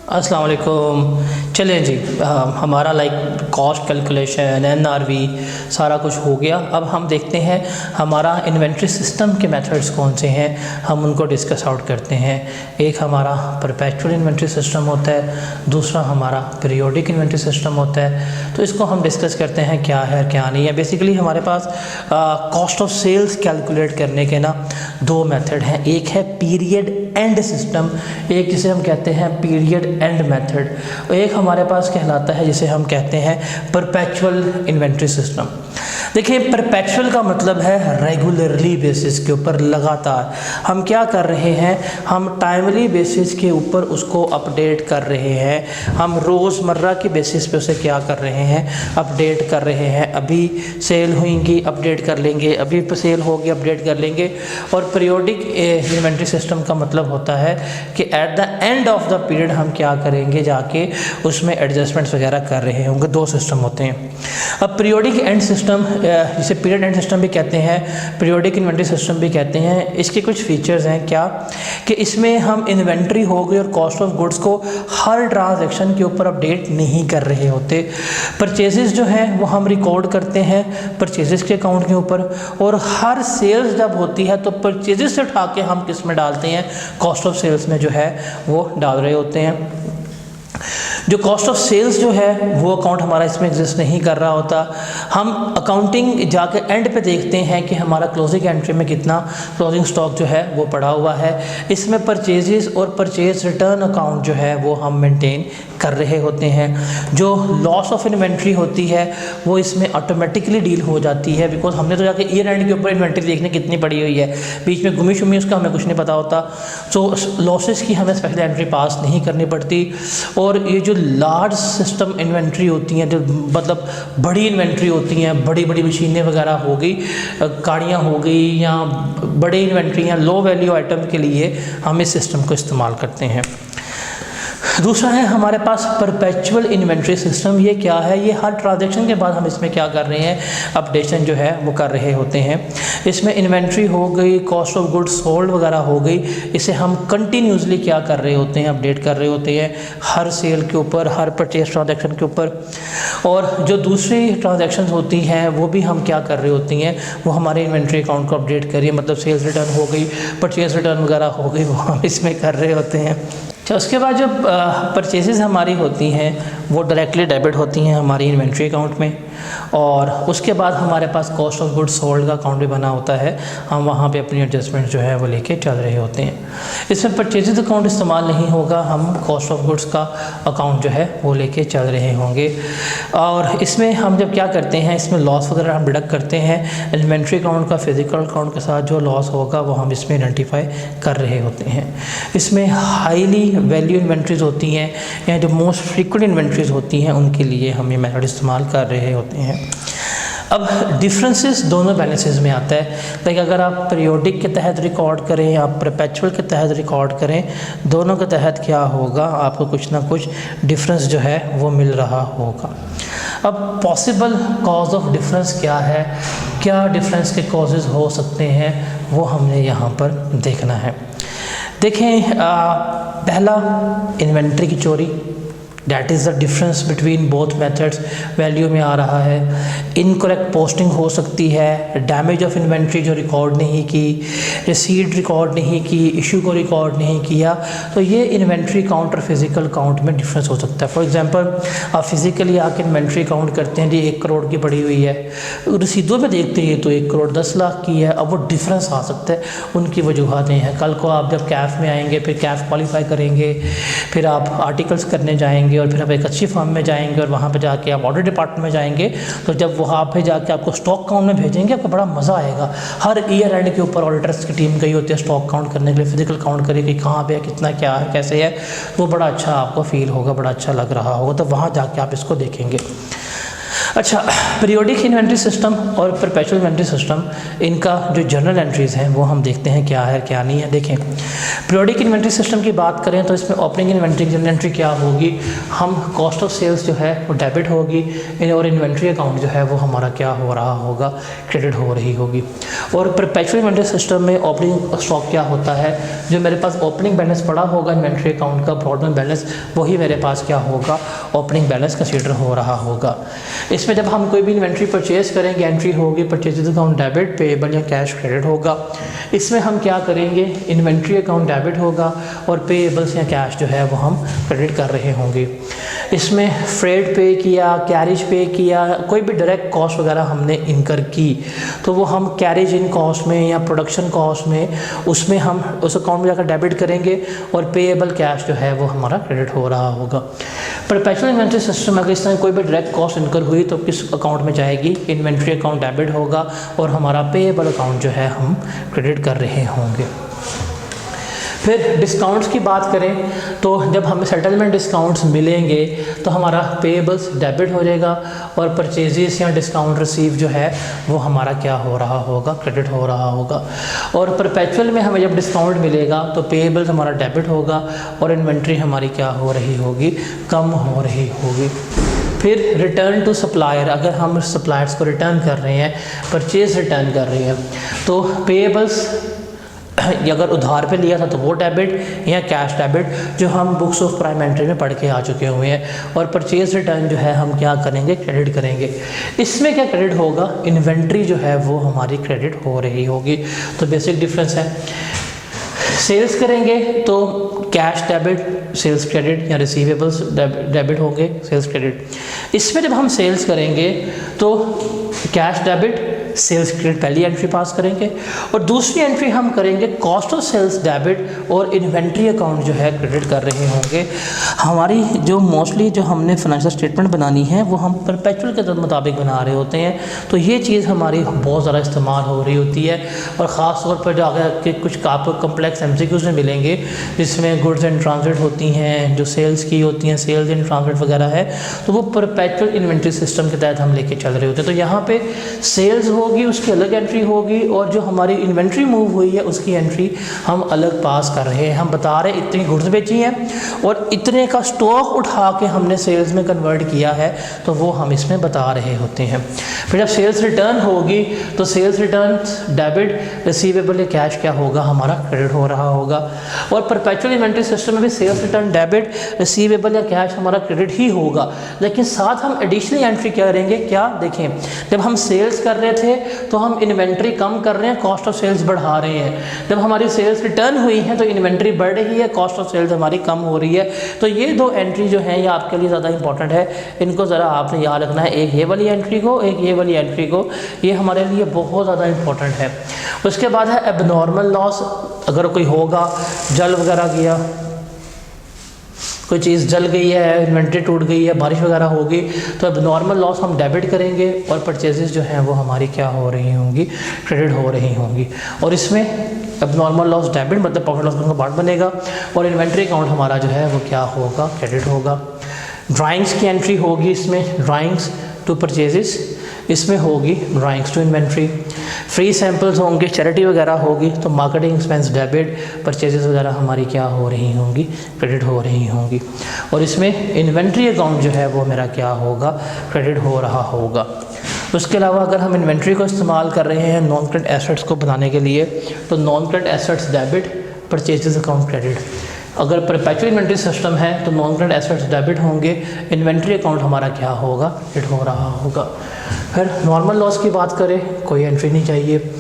अस्सलाम वालेकुम। चलें जी, हमारा कॉस्ट कैलकुलेशन NRV सारा कुछ हो गया। अब हम देखते हैं हमारा इन्वेंट्री सिस्टम के मेथड्स कौन से हैं, हम उनको डिस्कस आउट करते हैं। एक हमारा परपेचुअल इन्वेंट्री सिस्टम होता है, दूसरा हमारा पीरियोडिक इन्वेंट्री सिस्टम होता है। तो इसको हम डिस्कस करते हैं क्या है क्या नहीं है। बेसिकली हमारे पास कॉस्ट ऑफ सेल्स कैलकुलेट करने के ना दो मेथड हैं। एक है पीरियड एंड सिस्टम, एक जिसे हम कहते हैं पीरियड एंड मेथड। एक हमारे पास कहलाता है जिसे हम कहते हैं परपेचुअल इन्वेंट्री सिस्टम। देखिए, परपेचुअल का मतलब है रेगुलरली बेसिस के ऊपर, लगातार हम क्या कर रहे हैं, हम टाइमली बेसिस के ऊपर उसको अपडेट कर रहे हैं। हम रोज़मर्रा की बेसिस पे उसे क्या कर रहे हैं, अपडेट कर रहे हैं। अभी सेल हुईंगी अपडेट कर लेंगे, अभी सेल होगी अपडेट कर लेंगे। और पीरियोडिक इन्वेंट्री सिस्टम का मतलब होता है कि at the end of the period हम क्या करेंगे, जाके उसमें एडजस्टमेंट्स वगैरह कर रहे होंगे। दो सिस्टम होते हैं। अब पीरियोडिक एंड सिस्टम, जिसे पीरियड एंड सिस्टम भी कहते हैं, पीरियोडिक इन्वेंट्री सिस्टम भी कहते हैं, इसके कुछ फीचर्स हैं क्या कि इसमें हम इन्वेंट्री हो गई और कॉस्ट ऑफ गुड्स को हर ट्रांजैक्शन के ऊपर अपडेट नहीं कर रहे होते। परचेजेस जो हैं वो हम रिकॉर्ड करते हैं परचेजेस के अकाउंट के ऊपर, और हर सेल्स जब होती है तो परचेजेस से उठा के हम किस में डालते हैं, कॉस्ट ऑफ सेल्स में जो है वो डाल रहे होते हैं। जो कॉस्ट ऑफ सेल्स जो है वो अकाउंट हमारा इसमें एग्जिस्ट नहीं कर रहा होता। हम अकाउंटिंग जाके एंड पे देखते हैं कि हमारा क्लोजिंग एंट्री में कितना क्लोजिंग स्टॉक जो है वो पड़ा हुआ है। इसमें परचेजेस और परचेज रिटर्न अकाउंट जो है वो हम मेंटेन कर रहे होते हैं। जो लॉस ऑफ इन्वेंट्री होती है वो इसमें ऑटोमेटिकली डील हो जाती है, बिकॉज हमने तो जाके ईयर एंड के ऊपर इन्वेंट्री देखने कितनी पड़ी हुई है, बीच में गुमी शुमी उसका हमें कुछ नहीं पता होता। सो लॉसेस की हमें स्पेशल एंट्री पास नहीं करनी पड़ती। और ये जो लार्ज सिस्टम इन्वेंट्री होती हैं, जो मतलब बड़ी इन्वेंट्री होती हैं, बड़ी बड़ी मशीनें वगैरह हो गई, गाड़ियाँ हो गई, या बड़े इन्वेंट्री या लो वैल्यू आइटम के लिए हम इस सिस्टम को इस्तेमाल करते हैं। दूसरा है हमारे पास परपेचुअल इन्वेंट्री सिस्टम। ये क्या है, ये हर ट्रांजैक्शन के बाद हम इसमें क्या कर रहे हैं, अपडेशन जो है वो कर रहे होते हैं। इसमें इन्वेंट्री हो गई, कॉस्ट ऑफ गुड्स सोल्ड वगैरह हो गई, इसे हम कंटिन्यूसली क्या कर रहे होते हैं, अपडेट कर रहे होते हैं हर सेल के ऊपर, हर परचेज ट्रांजैक्शन के ऊपर। और जो दूसरी ट्रांजैक्शंस होती हैं वो भी हम क्या कर रहे होती हैं, वो हमारे इन्वेंट्री अकाउंट को अपडेट करिए, मतलब सेल्स रिटर्न हो गई, परचेज रिटर्न वगैरह हो गई, वो हम इसमें कर रहे होते हैं। अच्छा, उसके बाद जब परचेजेस हमारी होती हैं वो डायरेक्टली डेबिट होती हैं हमारी इन्वेंट्री अकाउंट में, और उसके बाद हमारे पास कॉस्ट ऑफ गुड्स सोल्ड का अकाउंट भी बना होता है। हम वहाँ पे अपनी एडजस्टमेंट जो है वो लेके चल रहे होते हैं। इसमें परचेजेस अकाउंट इस्तेमाल नहीं होगा, हम कॉस्ट ऑफ गुड्स का अकाउंट जो है वो लेके चल रहे होंगे। और इसमें हम जब क्या करते हैं, इसमें लॉस वगैरह हम डिडक्ट करते हैं। इन्वेंट्री अकाउंट का फिजिकल अकाउंट के साथ जो लॉस होगा वो हम इसमें आइडेंटिफाई कर रहे होते हैं। इसमें हाईली वैल्यू इन्वेंट्रीज होती हैं या जो मोस्ट फ्रीक्वेंट इन्वेंट्रीज होती हैं उनके लिए हम ये मेथड इस्तेमाल कर रहे होते हैं। अब डिफरेंसेस दोनों बैलेंसेस में आता है। लाइक अगर आप पीरियोडिक के तहत रिकॉर्ड करें या परपेचुअल के तहत रिकॉर्ड करें, दोनों के तहत क्या होगा, आपको कुछ ना कुछ डिफरेंस जो है वो मिल रहा होगा। अब पॉसिबल कॉज ऑफ डिफरेंस क्या है, क्या डिफरेंस के कॉजेज़ हो सकते हैं, वो हमने यहाँ पर देखना है। देखें, पहला इन्वेंट्री की चोरी, that is the difference between both methods, value में आ रहा है। इनकरेक्ट पोस्टिंग हो सकती है, डैमेज ऑफ इन्वेंट्री जो रिकॉर्ड नहीं की, रिसीट रिकॉर्ड नहीं की, इशू को रिकॉर्ड नहीं किया, तो ये इन्वेंट्री काउंट और फिजिकल काउंट में डिफरेंस हो सकता है। फॉर एग्जांपल, आप फिजिकली आके इन्वेंट्री काउंट करते हैं जी 1 करोड़ की पड़ी हुई है, रसीदों में देखते हैं तो 1 करोड़ 10 लाख की है। अब वो डिफरेंस आ सकता है, उनकी वजूहतें हैं। कल को आप जब कैफ में आएंगे, फिर कैफ क्वालिफाई करेंगे, फिर आप आर्टिकल्स करने जाएंगे, और फिर आप एक अच्छी फर्म में जाएंगे और वहाँ पे जाके आप ऑडिट डिपार्टमेंट में जाएंगे, तो जब वहाँ पे जाके आपको स्टॉक काउंट में भेजेंगे, आपको बड़ा मज़ा आएगा। हर ईयर एंड के ऊपर ऑडिटर्स की टीम गई होती है स्टॉक काउंट करने के लिए, फिजिकल काउंट करेगी कहाँ पे है, कितना क्या है, कैसे है, तो बड़ा अच्छा आपको फील होगा, बड़ा अच्छा लग रहा होगा, तो वहाँ जाके आप इसको देखेंगे। अच्छा, पीरियोडिक इन्वेंट्री सिस्टम और परपेचुअल इन्वेंट्री सिस्टम, इनका जो जर्नल एंट्रीज़ हैं वो हम देखते हैं क्या है क्या नहीं है। देखें, पीरियोडिक इन्वेंट्री सिस्टम की बात करें तो इसमें ओपनिंग इन्वेंट्री जर्नल एंट्री क्या होगी, हम कॉस्ट ऑफ सेल्स जो है वो डेबिट होगी, और इन्वेंट्री अकाउंट जो है वो हमारा क्या हो रहा होगा, क्रेडिट हो रही होगी। और परपेचुअल इन्वेंट्री सिस्टम में ओपनिंग स्टॉक क्या होता है, जो मेरे पास ओपनिंग बैलेंस पड़ा होगा इन्वेंट्री अकाउंट का, ब्रॉडमैन बैलेंस, वही मेरे पास क्या होगा, ओपनिंग बैलेंस कंसीडर हो रहा होगा। इसमें जब हम कोई भी इन्वेंट्री परचेज करेंगे, एंट्री होगी परचेज अकाउंट डेबिट, पेएबल या कैश क्रेडिट होगा। इसमें हम क्या करेंगे, इन्वेंट्री अकाउंट डेबिट होगा और पेएबल्स या कैश जो है वो हम क्रेडिट कर रहे होंगे। इसमें फ्रेट पे किया, कैरेज पे किया, कोई भी डायरेक्ट कॉस्ट वगैरह हमने इनकर की तो वो हम कैरेज इन कॉस्ट में या प्रोडक्शन कॉस्ट में, उसमें हम उस अकाउंट में जाकर डेबिट करेंगे और पेएबल कैश जो है वो हमारा क्रेडिट हो रहा होगा। परपेचुअल इन्वेंट्री सिस्टम अगर इस तरह कोई भी डायरेक्ट कॉस्ट इनकर हुई तो किस अकाउंट में जाएगी, इन्वेंट्री अकाउंट डेबिट होगा और हमारा पेएबल अकाउंट जो है हम क्रेडिट कर रहे होंगे। फिर डिस्काउंट्स की बात करें तो जब हमें सेटलमेंट डिस्काउंट्स मिलेंगे तो हमारा पेएबल्स डेबिट हो जाएगा और परचेजेस या डिस्काउंट रिसीव जो है वो हमारा क्या हो रहा होगा, क्रेडिट हो रहा होगा। और परपेचुअल में हमें जब डिस्काउंट मिलेगा तो पेएबल्स हमारा डेबिट होगा और इन्वेंट्री हमारी क्या हो रही होगी, कम हो रही होगी। फिर रिटर्न टू सप्लायर, अगर हम सप्लायर्स को रिटर्न कर रहे हैं, परचेज रिटर्न कर रहे हैं तो पेएबल्स अगर उधार पे लिया था तो वो डेबिट या कैश डेबिट जो हम बुक्स ऑफ प्राइम एंट्री में पढ़ के आ चुके हुए हैं। और परचेज रिटर्न जो है हम क्या करेंगे, क्रेडिट करेंगे। इसमें क्या क्रेडिट होगा, इन्वेंट्री जो है वो हमारी क्रेडिट हो रही होगी। तो बेसिक डिफरेंस है। सेल्स करेंगे तो कैश डेबिट, सेल्स क्रेडिट, या रिसीवेबल्स डेबिट होंगे, सेल्स क्रेडिट। इसमें जब हम सेल्स करेंगे तो कैश डेबिट, सेल्स क्रेडिट पहली एंट्री पास करेंगे और दूसरी एंट्री हम करेंगे कॉस्ट ऑफ सेल्स डेबिट और इन्वेंट्री अकाउंट जो है क्रेडिट कर रहे होंगे। हमारी जो मोस्टली जो हमने फाइनेंशियल स्टेटमेंट बनानी है वो हम परपेचुअल के मुताबिक बना रहे होते हैं, तो ये चीज़ हमारी बहुत ज़्यादा इस्तेमाल हो रही होती है। और ख़ास तौर पर जो आगे कुछ आपको कम्प्लेक्स एमसीक्यूज़ में मिलेंगे जिसमें गुड्स एंड ट्रांजिट होती हैं, जो सेल्स की होती हैं, सेल्स एंड ट्रांजिट वगैरह है, तो वो परपेचुअल इन्वेंट्री सिस्टम के तहत हम लेके चल रहे होते हैं। तो यहाँ पे सेल्स होगी, उसकी अलग एंट्री होगी, और जो हमारी इन्वेंट्री मूव हुई है उसकी एंट्री हम अलग पास कर रहे हैं। हम बता रहे हैं इतनी गुड्स बेची हैं और इतने का स्टॉक उठा के हमने सेल्स में कन्वर्ट किया है, तो वो हम इसमें बता रहे होते हैं। फिर जब सेल्स रिटर्न होगी तो सेल्स रिटर्न डेबिट, रिसीवेबल या कैश क्या होगा, हमारा क्रेडिट हो रहा होगा। और परपेचुअल इन्वेंट्री सिस्टम में भी सेल्स रिटर्न डेबिट, रिसीवेबल या कैश हमारा क्रेडिट ही होगा, लेकिन साथ हम एडिशनल एंट्री क्या करेंगे, क्या देखें, जब हम सेल्स कर रहे थे तो हम इन्वेंट्री कम कर रहे हैं, कॉस्ट ऑफ सेल्स बढ़ा रहे हैं। जब हमारी सेल्स रिटर्न हुई है तो इन्वेंट्री बढ़ रही है, कॉस्ट ऑफ सेल्स हमारी कम हो रही है। तो ये दो एंट्री जो है ये आपके लिए ज़्यादा इंपॉर्टेंट है, इनको ज़रा आपने याद रखना है, एक ये वाली एंट्री को, एक ये वाली एंट्री को, ये हमारे लिए बहुत ज़्यादा इंपॉर्टेंट है। उसके बाद है एबनॉर्मल लॉस, अगर कोई होगा, जल वगैरह किया, कोई चीज़ जल गई है, इन्वेंट्री टूट गई है, बारिश वगैरह होगी, तो अब नॉर्मल लॉस हम डेबिट करेंगे और परचेजेस जो हैं वो हमारी क्या हो रही होंगी, क्रेडिट हो रही होंगी। और इसमें अब नॉर्मल लॉस डेबिट मतलब प्रॉफिट लॉस का पार्ट बनेगा और इन्वेंट्री अकाउंट हमारा जो है वो क्या होगा, क्रेडिट होगा। ड्राइंग्स की एंट्री होगी, इसमें ड्राइंग्स टू परचेजेस, इसमें होगी drawings to inventory. Free samples होंगे, चैरिटी वगैरह होगी, तो मार्केटिंग एक्सपेंस डेबिट, परचेजेस वगैरह हमारी क्या हो रही होंगी, क्रेडिट हो रही होंगी। और इसमें इन्वेंट्री अकाउंट जो है वो मेरा क्या होगा, क्रेडिट हो रहा होगा। उसके अलावा अगर हम इन्वेंट्री को इस्तेमाल कर रहे हैं नॉन करेंट एसेट्स को बनाने के लिए, तो non current assets debit, purchases account credit. अगर परपेचुअल इन्वेंट्री सिस्टम है तो नॉन करेंट एसेट्स डेबिट होंगे, इन्वेंट्री अकाउंट हमारा क्या होगा, क्रेडिट हो रहा होगा। फिर नॉर्मल लॉस की बात करें, कोई एंट्री नहीं चाहिए।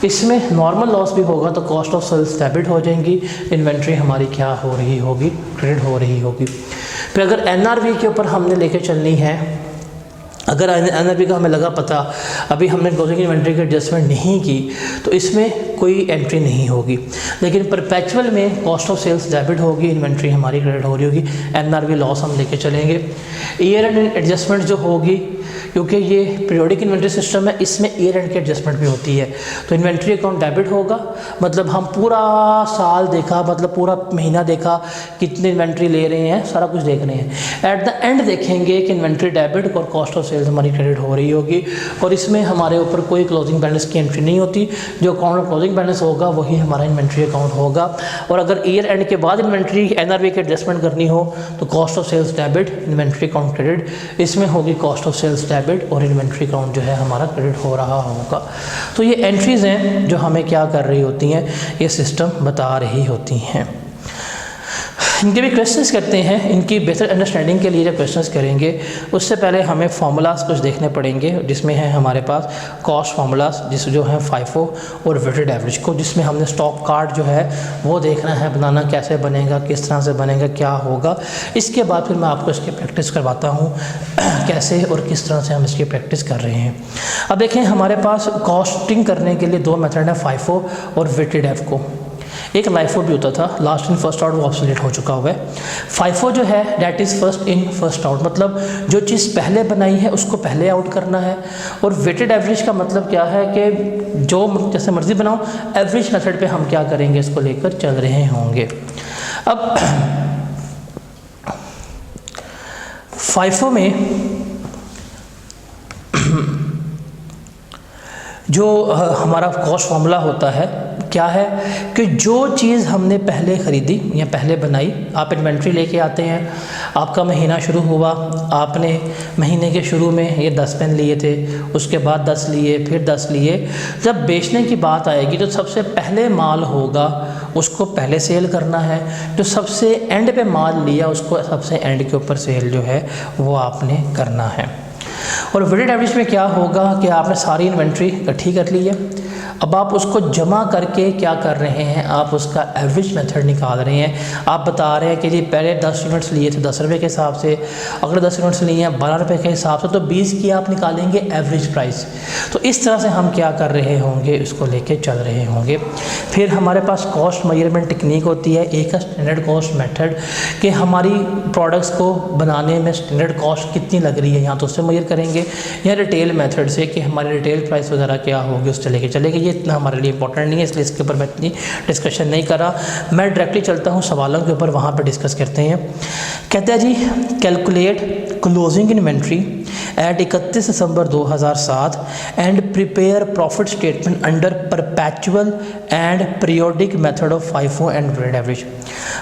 इसमें नॉर्मल लॉस भी होगा तो कॉस्ट ऑफ सेल्स डेबिट हो जाएंगी, इन्वेंट्री हमारी क्या हो रही होगी, क्रेडिट हो रही होगी। फिर अगर एनआरवी के ऊपर हमने लेके चलनी है, अगर एनआरवी का हमें लगा पता, अभी हमने क्लोजिंग इन्वेंट्री की एडजस्टमेंट नहीं की, तो इसमें कोई एंट्री नहीं होगी। लेकिन परपेचुअल में कॉस्ट ऑफ सेल्स डेबिट होगी, इन्वेंट्री हमारी क्रेडिट हो रही होगी, एनआरवी लॉस हम लेके चलेंगे। ईयर एंड एडजस्टमेंट जो होगी, क्योंकि ये पीरियोडिक इन्वेंट्री सिस्टम है, इसमें ईयर एंड की एडजस्टमेंट भी होती है, तो इन्वेंट्री अकाउंट डेबिट होगा, मतलब हम पूरा साल देखा, मतलब पूरा महीना देखा कितनी इन्वेंट्री ले रहे हैं, सारा कुछ देख रहे हैं। एट द एंड देखेंगे कि इन्वेंट्री डेबिट और कॉस्ट ऑफ सेल्स हमारी क्रेडिट हो रही होगी, और इसमें हमारे ऊपर कोई क्लोजिंग बैलेंस की एंट्री नहीं होती। जो अकाउंट में क्लोजिंग बैलेंस होगा वही हमारा इन्वेंट्री अकाउंट होगा। और अगर ईयर एंड के बाद इन्वेंट्री एनआरवी की एडजस्टमेंट करनी हो तो cost of sales debit, inventory account credit, इसमें होगी कॉस्ट ऑफ सेल्स डेबिट और इन्वेंट्री अकाउंट जो है हमारा क्रेडिट हो रहा होगा। तो ये एंट्रीज़ हैं जो हमें क्या कर रही होती हैं, ये सिस्टम बता रही होती हैं। इनके भी क्वेश्चंस करते हैं, इनकी बेहतर अंडरस्टैंडिंग के लिए जब क्वेश्चंस करेंगे उससे पहले हमें फार्मूलाज कुछ देखने पड़ेंगे, जिसमें है हमारे पास कॉस्ट फार्मूलाज, जिस जो है फाइफो और वेटेड एवरेज को, जिसमें हमने स्टॉक कार्ड जो है वो देखना है, बनाना कैसे बनेगा, किस तरह से बनेगा, क्या होगा। इसके बाद फिर मैं आपको इसकी प्रैक्टिस करवाता हूँ कैसे और किस तरह से हम इसकी प्रैक्टिस कर रहे हैं। अब देखें, हमारे पास कॉस्टिंग करने के लिए दो मेथड है, फाइफो और वेटेड एफ को। एक लाइफो भी होता था, लास्ट इन फर्स्ट आउट, वो ऑब्सोलेट हो चुका हुआ है। फाइफो जो है that is first in first out, मतलब जो चीज़ पहले बनाई है उसको पहले आउट करना है। और वेटेड एवरेज का मतलब क्या है कि जो जैसे मर्जी बनाओ, एवरेज मेथड पे हम क्या करेंगे, इसको लेकर चल रहे होंगे। अब फाइफो में जो हमारा कॉस्ट फार्मूला होता है क्या है कि जो चीज़ हमने पहले ख़रीदी या पहले बनाई, आप इन्वेंट्री लेके आते हैं, आपका महीना शुरू हुआ, आपने महीने के शुरू में ये 10 पेन लिए थे, उसके बाद 10 लिए, फिर 10 लिए। जब बेचने की बात आएगी तो सबसे पहले माल होगा उसको पहले सेल करना है, जो सबसे एंड पे माल लिया उसको सबसे एंड के ऊपर सेल जो है वो आपने करना है। और वेटेड एवरेज में क्या होगा कि आपने सारी इन्वेंट्री इकट्ठी कर ली है, अब आप उसको जमा करके क्या कर रहे हैं, आप उसका एवरेज मेथड निकाल रहे हैं। आप बता रहे हैं कि जी पहले 10 यूनिट्स लिए थे 10 रुपये के हिसाब से, अगर 10 यूनिट्स लिए हैं 12 रुपये के हिसाब से, तो 20 की आप निकालेंगे एवरेज प्राइस। तो इस तरह से हम क्या कर रहे होंगे, इसको लेके चल रहे होंगे। फिर हमारे पास कॉस्ट मेजरमेंट टेक्निक होती है, एक है स्टैंडर्ड कॉस्ट मेथड, कि हमारी प्रोडक्ट्स को बनाने में स्टैंडर्ड कॉस्ट कितनी लग रही है, यहाँ तो उससे मेजर करेंगे, या रिटेल मेथड से कि हमारी रिटेल प्राइस वगैरह क्या होगी, उससे लेके चलेंगे। ये इतना हमारे लिए इंपॉर्टेंट नहीं है, इसलिए इसके ऊपर मैं इतनी डिस्कशन नहीं कर रहा। मैं डायरेक्टली चलता हूँ सवालों के ऊपर, वहाँ पर डिस्कस करते हैं। कहते हैं जी, calculate closing inventory at 31 December 2007 and prepare profit statement under perpetual and periodic method of FIFO and weighted average.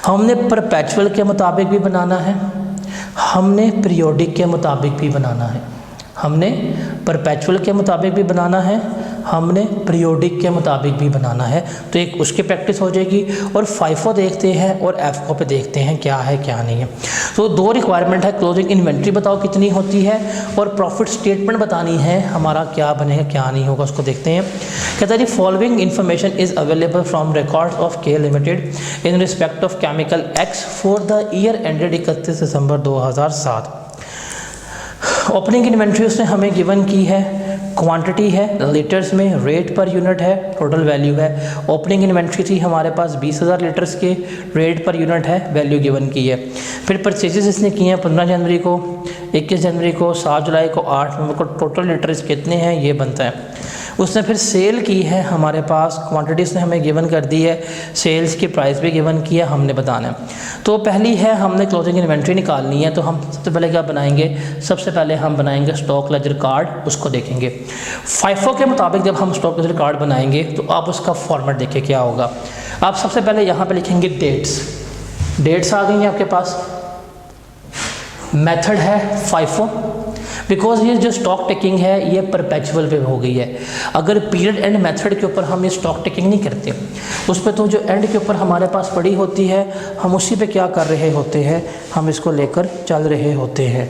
हमने परपेचुअल के मुताबिक भी बनाना है, हमने पीरियोडिक के मुताबिक भी बनाना है, हमने परपेचुअल के मुताबिक भी बनाना है, हमने पीरियोडिक के मुताबिक भी बनाना है। तो एक उसकी प्रैक्टिस हो जाएगी। और फाइफो देखते हैं और एफको पे देखते हैं क्या है क्या नहीं है। तो दो रिक्वायरमेंट है, क्लोजिंग इन्वेंट्री बताओ कितनी होती है, और प्रॉफिट स्टेटमेंट बतानी है हमारा क्या बनेगा क्या नहीं होगा, उसको देखते हैं। कहता है जी, following information is available from records of K limited in respect of chemical X for the year ended 31 December 2007। Opening inventory उसने हमें गिवन की है, क्वांटिटी है लीटर्स में, रेट पर यूनिट है, टोटल वैल्यू है। ओपनिंग इन्वेंट्री थी हमारे पास 20,000 लीटर्स के, रेट पर यूनिट है, वैल्यू गिवन की है। फिर परचेजेस इसने किए हैं 15 जनवरी को, 21 जनवरी को, 7 जुलाई को, 8 नवंबर को, टोटल लीटर्स कितने हैं ये बनता है। उसने फिर सेल की है हमारे पास, क्वांटिटीज़ ने हमें गिवन कर दी है, सेल्स की प्राइस भी गिवन की है, हमने बताना है। तो पहली है हमने क्लोजिंग इन्वेंट्री निकालनी है, तो हम सबसे पहले क्या बनाएंगे, सबसे पहले हम बनाएंगे स्टॉक लेजर कार्ड, उसको देखेंगे। फाइफो के मुताबिक जब हम स्टॉक लेजर कार्ड बनाएंगे तो आप उसका फॉर्मेट देखिए क्या होगा। आप सबसे पहले यहाँ पे लिखेंगे डेट्स आ गई हैं आपके पास, मेथड है फाइफो, बिकॉज ये जो स्टॉक टेकिंग है ये परपेचुअल पे हो गई है। अगर पीरियड एंड मेथड के ऊपर हम ये स्टॉक टेकिंग नहीं करते, उस पर तो जो एंड के ऊपर हमारे पास पड़ी होती है, हम उसी पे क्या कर रहे होते हैं, हम इसको लेकर चल रहे होते हैं।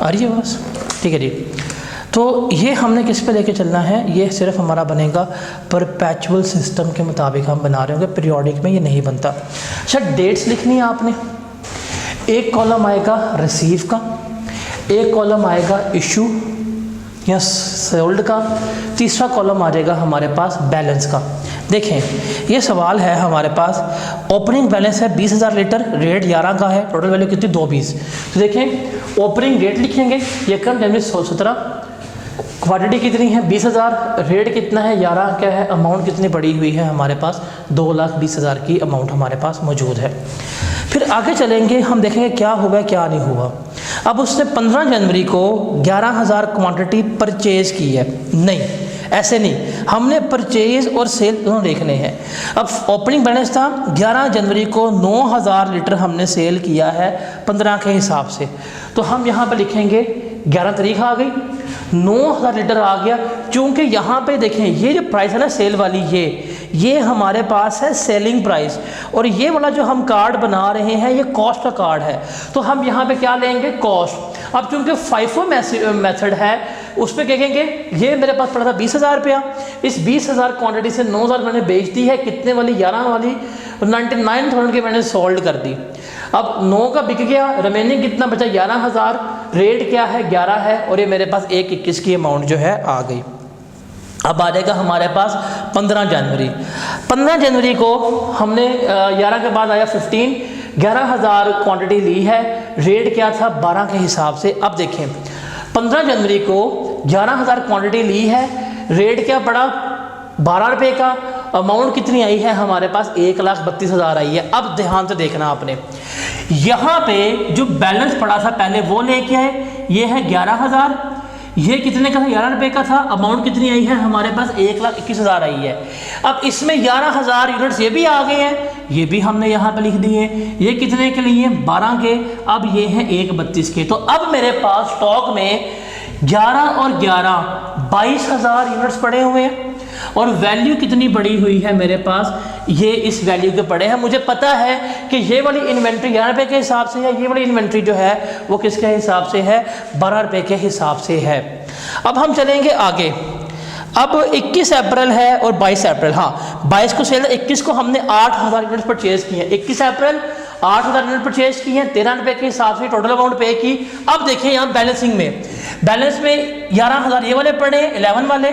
आ रही है बस, ठीक है जी। तो ये हमने किस पे लेके चलना है, ये सिर्फ हमारा बनेगा परपेचुअल सिस्टम के मुताबिक हम बना रहे होंगे, पीरियोडिक में ये नहीं बनता। अच्छा, डेट्स लिखनी है आपने, एक कॉलम आएगा रिसीव का, एक कॉलम आएगा इशू या सोल्ड का, तीसरा कॉलम आ जाएगा हमारे पास बैलेंस का। देखें ये सवाल है हमारे पास, ओपनिंग बैलेंस है 20,000 लीटर, रेट 11 का है, टोटल वैल्यू कितनी 220। तो देखें ओपनिंग रेट लिखेंगे, ये कम टाइम 117, क्वांटिटी कितनी है 20,000, रेट कितना है 11, क्या है अमाउंट कितनी पड़ी हुई है हमारे पास 2,20,000 की अमाउंट हमारे पास मौजूद है। फिर आगे चलेंगे, हम देखेंगे क्या हुआ क्या नहीं हुआ। अब उसने 15 जनवरी को 11,000 क्वांटिटी परचेज़ की है, नहीं ऐसे नहीं, हमने परचेज और सेल दोनों देखने हैं। अब ओपनिंग बैलेंस था 11 जनवरी को 9,000 लीटर हमने सेल किया है 15 के हिसाब से, तो हम यहाँ पर लिखेंगे 11 तारीख आ गई, 9,000 लीटर आ गया। चूँकि यहाँ पे देखें ये जो प्राइस है ना सेल वाली, ये हमारे पास है सेलिंग प्राइस, और ये वाला जो हम कार्ड बना रहे हैं ये कॉस्ट का कार्ड है, तो हम यहाँ पे क्या लेंगे कॉस्ट। अब चूँकि FIFO मेथड है उस पर कहेंगे ये मेरे पास पड़ा था 20,000 रुपया, इस 20,000 क्वांटिटी से 9,000 मैंने बेच दी है, कितने वाली 11 वाली, 99,000 की मैंने सोल्ड कर दी। अब 9 का बिक गया, रिमेनिंग कितना बचा 11,000, रेट क्या है 11 है, और ये मेरे पास 1,21 की अमाउंट जो है आ गई। अब आ जाएगा हमारे पास 15 जनवरी। 15 जनवरी को हमने 11 के बाद आया 15, 11,000 क्वांटिटी ली है, रेट क्या था 12 के हिसाब से। अब देखें 15 जनवरी को 11,000 क्वांटिटी ली है, रेट क्या पड़ा 12 रुपये का, अमाउंट कितनी आई है हमारे पास 1,32,000 आई है। अब ध्यान से देखना आपने, यहाँ पे जो बैलेंस पड़ा था पहले वो लेके आए, ये है 11,000, ये कितने का था 11 रुपये का था, अमाउंट कितनी आई है हमारे पास 1,21,000 आई है। अब इसमें 11,000 यूनिट्स ये भी आ गए हैं, ये भी हमने यहाँ पे लिख दिए, ये कितने के लिए 12 के, अब ये है 1,32 के। तो अब मेरे पास स्टॉक में 11 और 11 22,000 यूनिट्स पड़े हुए हैं, और वैल्यू कितनी पड़ी हुई है मेरे पास, ये इस वैल्यू के पड़े हैं। मुझे पता है कि ये वाली इन्वेंट्री 11 रुपये के हिसाब से है, ये वाली इन्वेंट्री जो है वो किसके हिसाब से है 12 रुपये के हिसाब से है। अब हम चलेंगे आगे, अब 21 अप्रैल है और 22 अप्रैल, हाँ 22 को सेल, 21 को हमने 8,000 यूनिट परचेज किए हैं, 21 अप्रैल 8,000 यूनिट परचेज की हैं, 13 रुपये के हिसाब से टोटल अमाउंट पे की। अब देखिए यहाँ बैलेंसिंग में, बैलेंस में 11,000 ये वाले पड़े, 11 वाले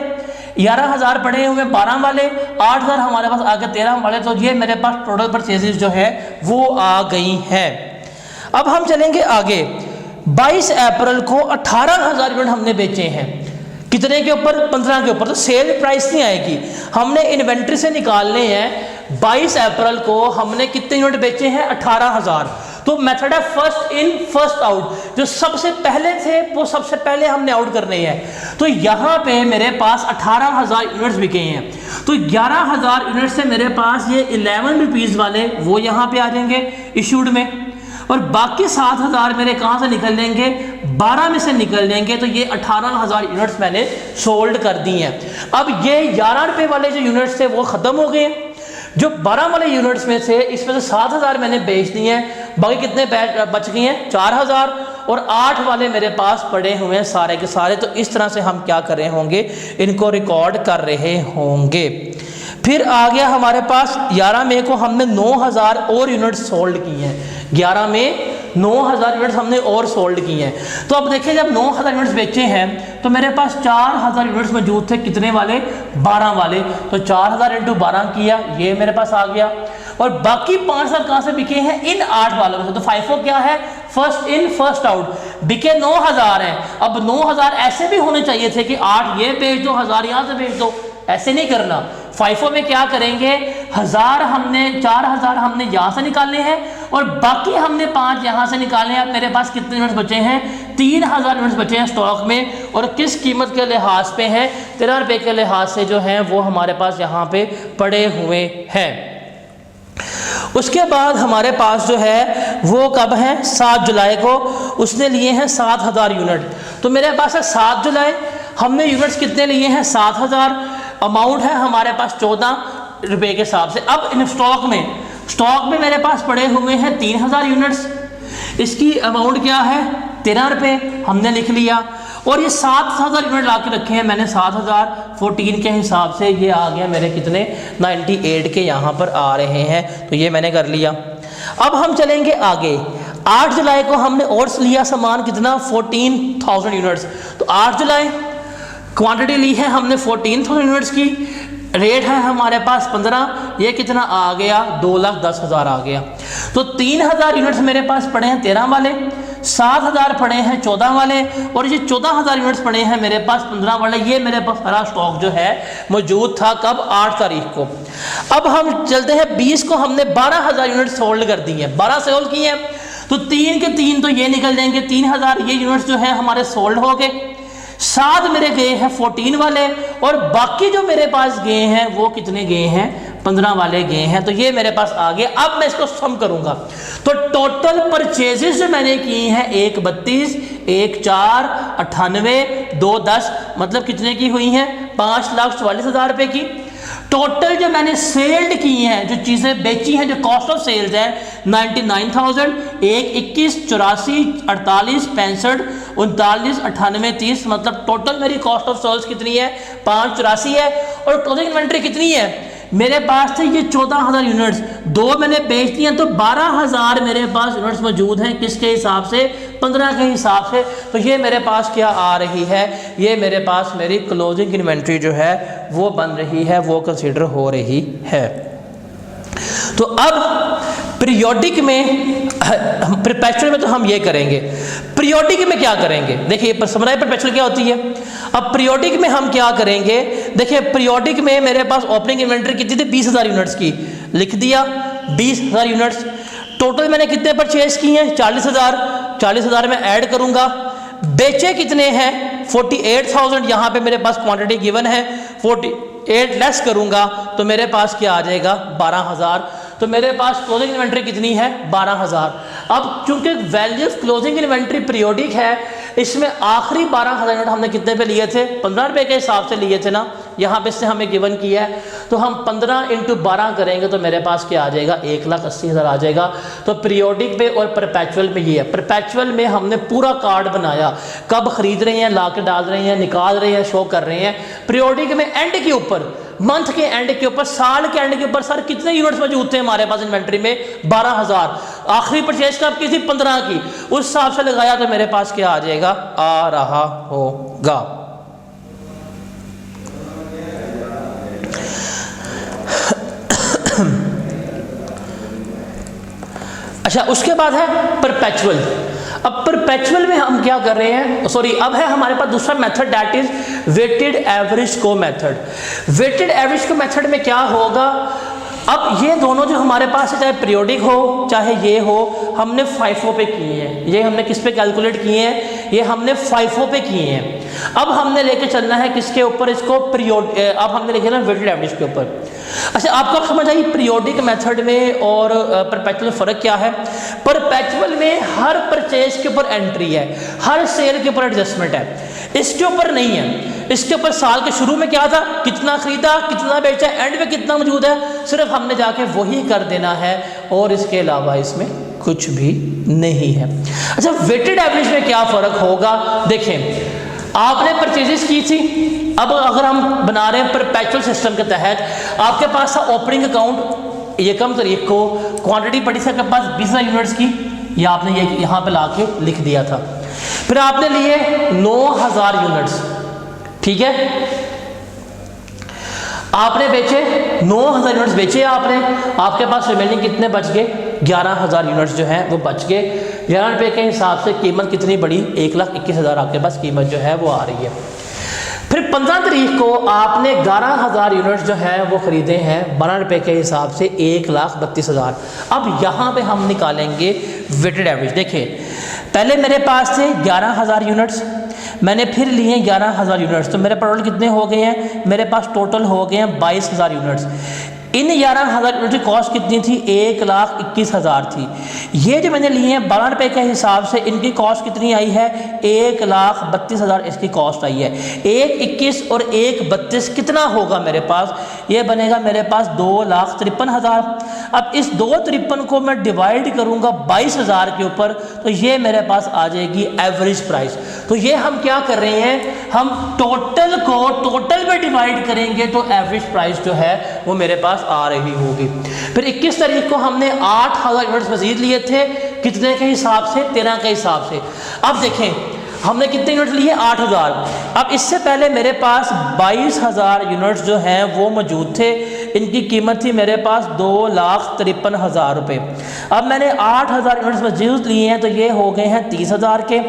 11,000 पड़े हुए, 12 वाले, 8,000 हमारे पास आ गए 13 वाले, तो ये मेरे पास टोटल परचेजेज जो है वो आ गई हैं। अब हम चलेंगे आगे, 22 अप्रैल को 18,000 यूनिट हमने बेचे हैं, कितने के ऊपर 15 के ऊपर, तो सेल प्राइस नहीं आएगी, हमने इन्वेंट्री से निकालने हैं। 22 अप्रैल को हमने कितने यूनिट बेचे हैं 18,000, तो मेथड है फर्स्ट इन फर्स्ट आउट, जो सबसे पहले थे वो सबसे पहले हमने आउट करने हैं। तो यहाँ पे मेरे पास 18,000 यूनिट्स बिके हैं, तो 11,000 यूनिट से मेरे पास ये 11 रुपीज़ वाले वो यहाँ पे आ जाएंगे इशूड में, और बाकी 7,000 मेरे कहाँ से निकल लेंगे 12 में से निकल लेंगे, तो ये 18,000 यूनिट्स मैंने सोल्ड कर दी हैं। अब ये 11 रुपये वाले जो यूनिट्स थे वो ख़त्म हो गए हैं, जो 12 वाले यूनिट्स में से इसमें से 7,000 मैंने बेच दिए हैं, बाकी कितने बच गए हैं 4,000, और 8 वाले मेरे पास पड़े हुए हैं सारे के सारे। तो इस तरह से हम क्या कर रहे होंगे, इनको रिकॉर्ड कर रहे होंगे। फिर आ गया हमारे पास 11 मई को हमने 9,000 और यूनिट्स सोल्ड की हैं, 11 में 9,000 यूनिट्स हमने और सोल्ड की हैं। तो अब देखिए जब 9,000 यूनिट्स बेचे हैं तो मेरे पास 4,000 यूनिट्स मौजूद थे, कितने वाले 12 वाले, तो 4,000 इंटू 12 किया, ये मेरे पास आ गया, और बाकी 5,000 कहाँ से बिके हैं इन 8 वालों में से। तो FIFO क्या है फर्स्ट इन फर्स्ट आउट, बिके 9,000 हैं। अब 9,000 ऐसे भी होने चाहिए थे कि 8 ये बेच दो 1,000 यहाँ से बेच दो, ऐसे नहीं करना। FIFO में क्या करेंगे 1,000 हमने 4,000 हमने यहाँ से निकालने हैं, और बाकी हमने 5 यहाँ से निकालने हैं। अब मेरे पास कितने यूनिट्स बचे हैं 3,000 यूनिट्स बचे हैं स्टॉक में, और किस कीमत के लिहाज पे हैं 13 रुपये के लिहाज से जो हैं वो हमारे पास यहाँ पे पड़े हुए हैं। उसके बाद हमारे पास जो है वो कब है 7 जुलाई को उसने लिए हैं 7,000 यूनिट। तो मेरे पास है 7 जुलाई, हमने यूनिट्स कितने लिए हैं 7,000, अमाउंट है हमारे पास 14 रुपये के हिसाब से। अब इन स्टॉक में मेरे पास पड़े हुए हैं 3,000 यूनिट्स, इसकी अमाउंट क्या है 13 रुपये हमने लिख लिया, और ये 7000 यूनिट ला के रखे हैं मैंने 7014 के हिसाब से, ये आ गया मेरे कितने 98 के यहाँ पर आ रहे हैं, तो ये मैंने कर लिया। अब हम चलेंगे आगे। 8 जुलाई को हमने और लिया सामान कितना 14,000 यूनिट्स, तो 8 जुलाई क्वांटिटी ली है हमने 14,000 यूनिट्स की, रेट है हमारे पास 15, ये कितना आ गया 2,10,000 आ गया। तो 3,000 यूनिट्स मेरे पास पड़े हैं 13 वाले, 7,000 पड़े हैं 14 वाले, और ये 14,000 यूनिट्स पड़े हैं मेरे पास 15 वाले। ये मेरे पास सारा स्टॉक जो है मौजूद था कब 8 तारीख को। अब हम चलते हैं 20 को हमने 12,000 यूनिट्स होल्ड कर दी है, 12 से होल्ड किए हैं, तो 3 के 3 तो ये निकल जाएंगे, 3,000 ये यूनिट्स जो है हमारे सोल्ड हो गए। 7 मेरे गए हैं 14 वाले, और बाकी जो मेरे पास गए हैं वो कितने गए हैं 15 वाले गए हैं, तो ये मेरे पास आ गया। अब मैं इसको सम करूंगा, तो टोटल परचेजेस जो मैंने की हैं 1 32, 1 4 98, 2 10, मतलब कितने की हुई हैं 5,44,000 रुपये की। टोटल जो मैंने सेल्ड की हैं, जो चीज़ें बेची हैं, जो कॉस्ट ऑफ सेल्स है 99,000, 1 21 84 48 65 39 98 30, मतलब टोटल मेरी कॉस्ट ऑफ सेल्स कितनी है 584 है। और क्लोजिंग इन्वेंट्री कितनी है मेरे पास थे ये 14,000 यूनिट्स, 2 मैंने बेच दिए, तो 12,000 मेरे पास यूनिट्स मौजूद हैं, किसके हिसाब से 15 के हिसाब से। तो ये मेरे पास क्या आ रही है, ये मेरे पास मेरी क्लोजिंग इन्वेंट्री जो है वो बन रही है, वो कंसीडर हो रही है। तो अब पीरियोडिक में, परपेचुअल में तो हम ये करेंगे, पीरियोडिक में क्या करेंगे, देखिए समराई परपेचुअल क्या होती है। अब पीरियोडिक में हम क्या करेंगे, देखिए पीरियोडिक में मेरे पास ओपनिंग इन्वेंट्री कितनी थी 20,000 यूनिट्स की, लिख दिया 20,000 यूनिट्स। टोटल मैंने कितने परचेज किए हैं 40,000, 40,000 में ऐड करूंगा। बेचे कितने हैं 48,000, यहाँ पे मेरे पास क्वांटिटी गिवन है, 48 लेस करूंगा तो मेरे पास क्या आ जाएगा 12,000। तो मेरे पास क्लोजिंग इन्वेंट्री कितनी है 12,000। अब चूंकि वैल्यू क्लोजिंग इन्वेंट्री पीरियोडिक है, इसमें आखिरी 12,000 यूनिट हमने कितने पे लिए थे 15 रुपये के हिसाब से लिए थे ना, यहाँ पे से हमें गिवन किया है, तो हम 15 × 12 करेंगे तो मेरे पास क्या आ जाएगा 1,80,000 आ जाएगा। तो पीरियोडिक में और परपेचुअल में ये है। परपेचुअल में हमने पूरा कार्ड बनाया, कब खरीद रहे हैं, ला के डाल रहे हैं, निकाल रहे हैं, शो कर रहे हैं। पीरियोडिक में एंड के ऊपर, मंथ के एंड के ऊपर, साल के एंड के ऊपर, सर कितने यूनिट्स मौजूद थे हमारे पास इन्वेंट्री में 12,000, आखिरी परचेज कब की थी 15 की, उस हिसाब से लगाया तो मेरे पास क्या आ जाएगा आ रहा होगा। अच्छा, उसके बाद है परपेचुअल। अब परपेचुअल में हम क्या कर रहे हैं, सॉरी, अब है हमारे पास दूसरा method, that is weighted average को मेथड। वेटेड एवरेज को मेथड में क्या होगा, अब ये दोनों जो हमारे पास है, चाहे पीरियोडिक हो चाहे ये हो, हमने FIFO पे किए हैं। ये हमने किस पे कैलकुलेट किए हैं, ये हमने FIFO पे किए हैं। अब हमने लेके चलना है किसके ऊपर, इसको अब हमने लेके ना वेटेड एवरेज के ऊपर। अच्छा, आपको समझ आई पीरियोडिक मेथड में और परपेचुअल में फ़र्क क्या है। परपेचुअल में हर परचेज के ऊपर एंट्री है, हर सेल के ऊपर एडजस्टमेंट है, इसके ऊपर नहीं है। इसके ऊपर साल के शुरू में क्या था, कितना खरीदा, कितना बेचा, एंड में कितना मौजूद है, सिर्फ हमने जाके वही कर देना है, और इसके अलावा इसमें कुछ भी नहीं है। अच्छा, वेटेड एवरेज में क्या फ़र्क होगा, देखें आपने परचेजेस की थी, अब अगर हम बना रहे हैं परपेचुअल सिस्टम के तहत, आपके पास था ओपनिंग अकाउंट, ये कम तारीख को क्वांटिटी पड़ी थी आपके पास 20,000 यूनिट्स की, या आपने ये यहाँ पे लाके लिख दिया था। फिर आपने लिए 9,000 यूनिट्स, ठीक है, आपने बेचे 9,000 यूनिट्स बेचे आपने, आपके पास रिमेनिंग कितने बच गए 11,000 यूनिट्स जो हैं वो बच गए। 11 रुपये के हिसाब से कीमत कितनी बढ़ी 1,21,000 आपके पास कीमत जो है वो आ रही है। फिर 15 तारीख को आपने 11,000 यूनिट्स जो है वो खरीदे हैं 12 रुपये के हिसाब से 1,32,000। अब यहाँ पे हम निकालेंगे वेटेड एवरेज। देखिए पहले मेरे पास थे 11,000 यूनिट्स, मैंने फिर लिए 11,000 यूनिट्स, तो मेरे टोटल कितने हो गए हैं, मेरे पास टोटल हो गए हैं 22,000 यूनिट्स। इन 11,000 यूनिट की कॉस्ट कितनी थी 1,21,000 थी। ये जो मैंने लिए हैं 12 रुपये के हिसाब से, इनकी कॉस्ट कितनी आई है 1,32,000 इसकी कॉस्ट आई है। 1,21 और 1,32 कितना होगा मेरे पास, ये बनेगा मेरे पास 2,53,000। अब इस 253 को मैं डिवाइड करूंगा 22,000 के ऊपर, तो ये मेरे पास आ जाएगी एवरेज प्राइस। तो ये हम क्या कर रहे हैं, हम टोटल को टोटल में डिवाइड करेंगे तो एवरेज प्राइस जो है वो मेरे पास आ रही होगी। फिर 21 तारीख को हमने 8,000 यूनिट्स मजीद लिए थे, कितने के हिसाब से, 13 के हिसाब से। अब देखें हमने कितने यूनिट लिए, 8,000। अब इससे पहले मेरे पास 22,000 यूनिट्स जो हैं वो मौजूद थे, इनकी कीमत थी मेरे पास 2,53,000 रुपये। अब मैंने 8,000 यूनिट्स मौजूद लिए हैं तो ये हो गए हैं 30,000 के।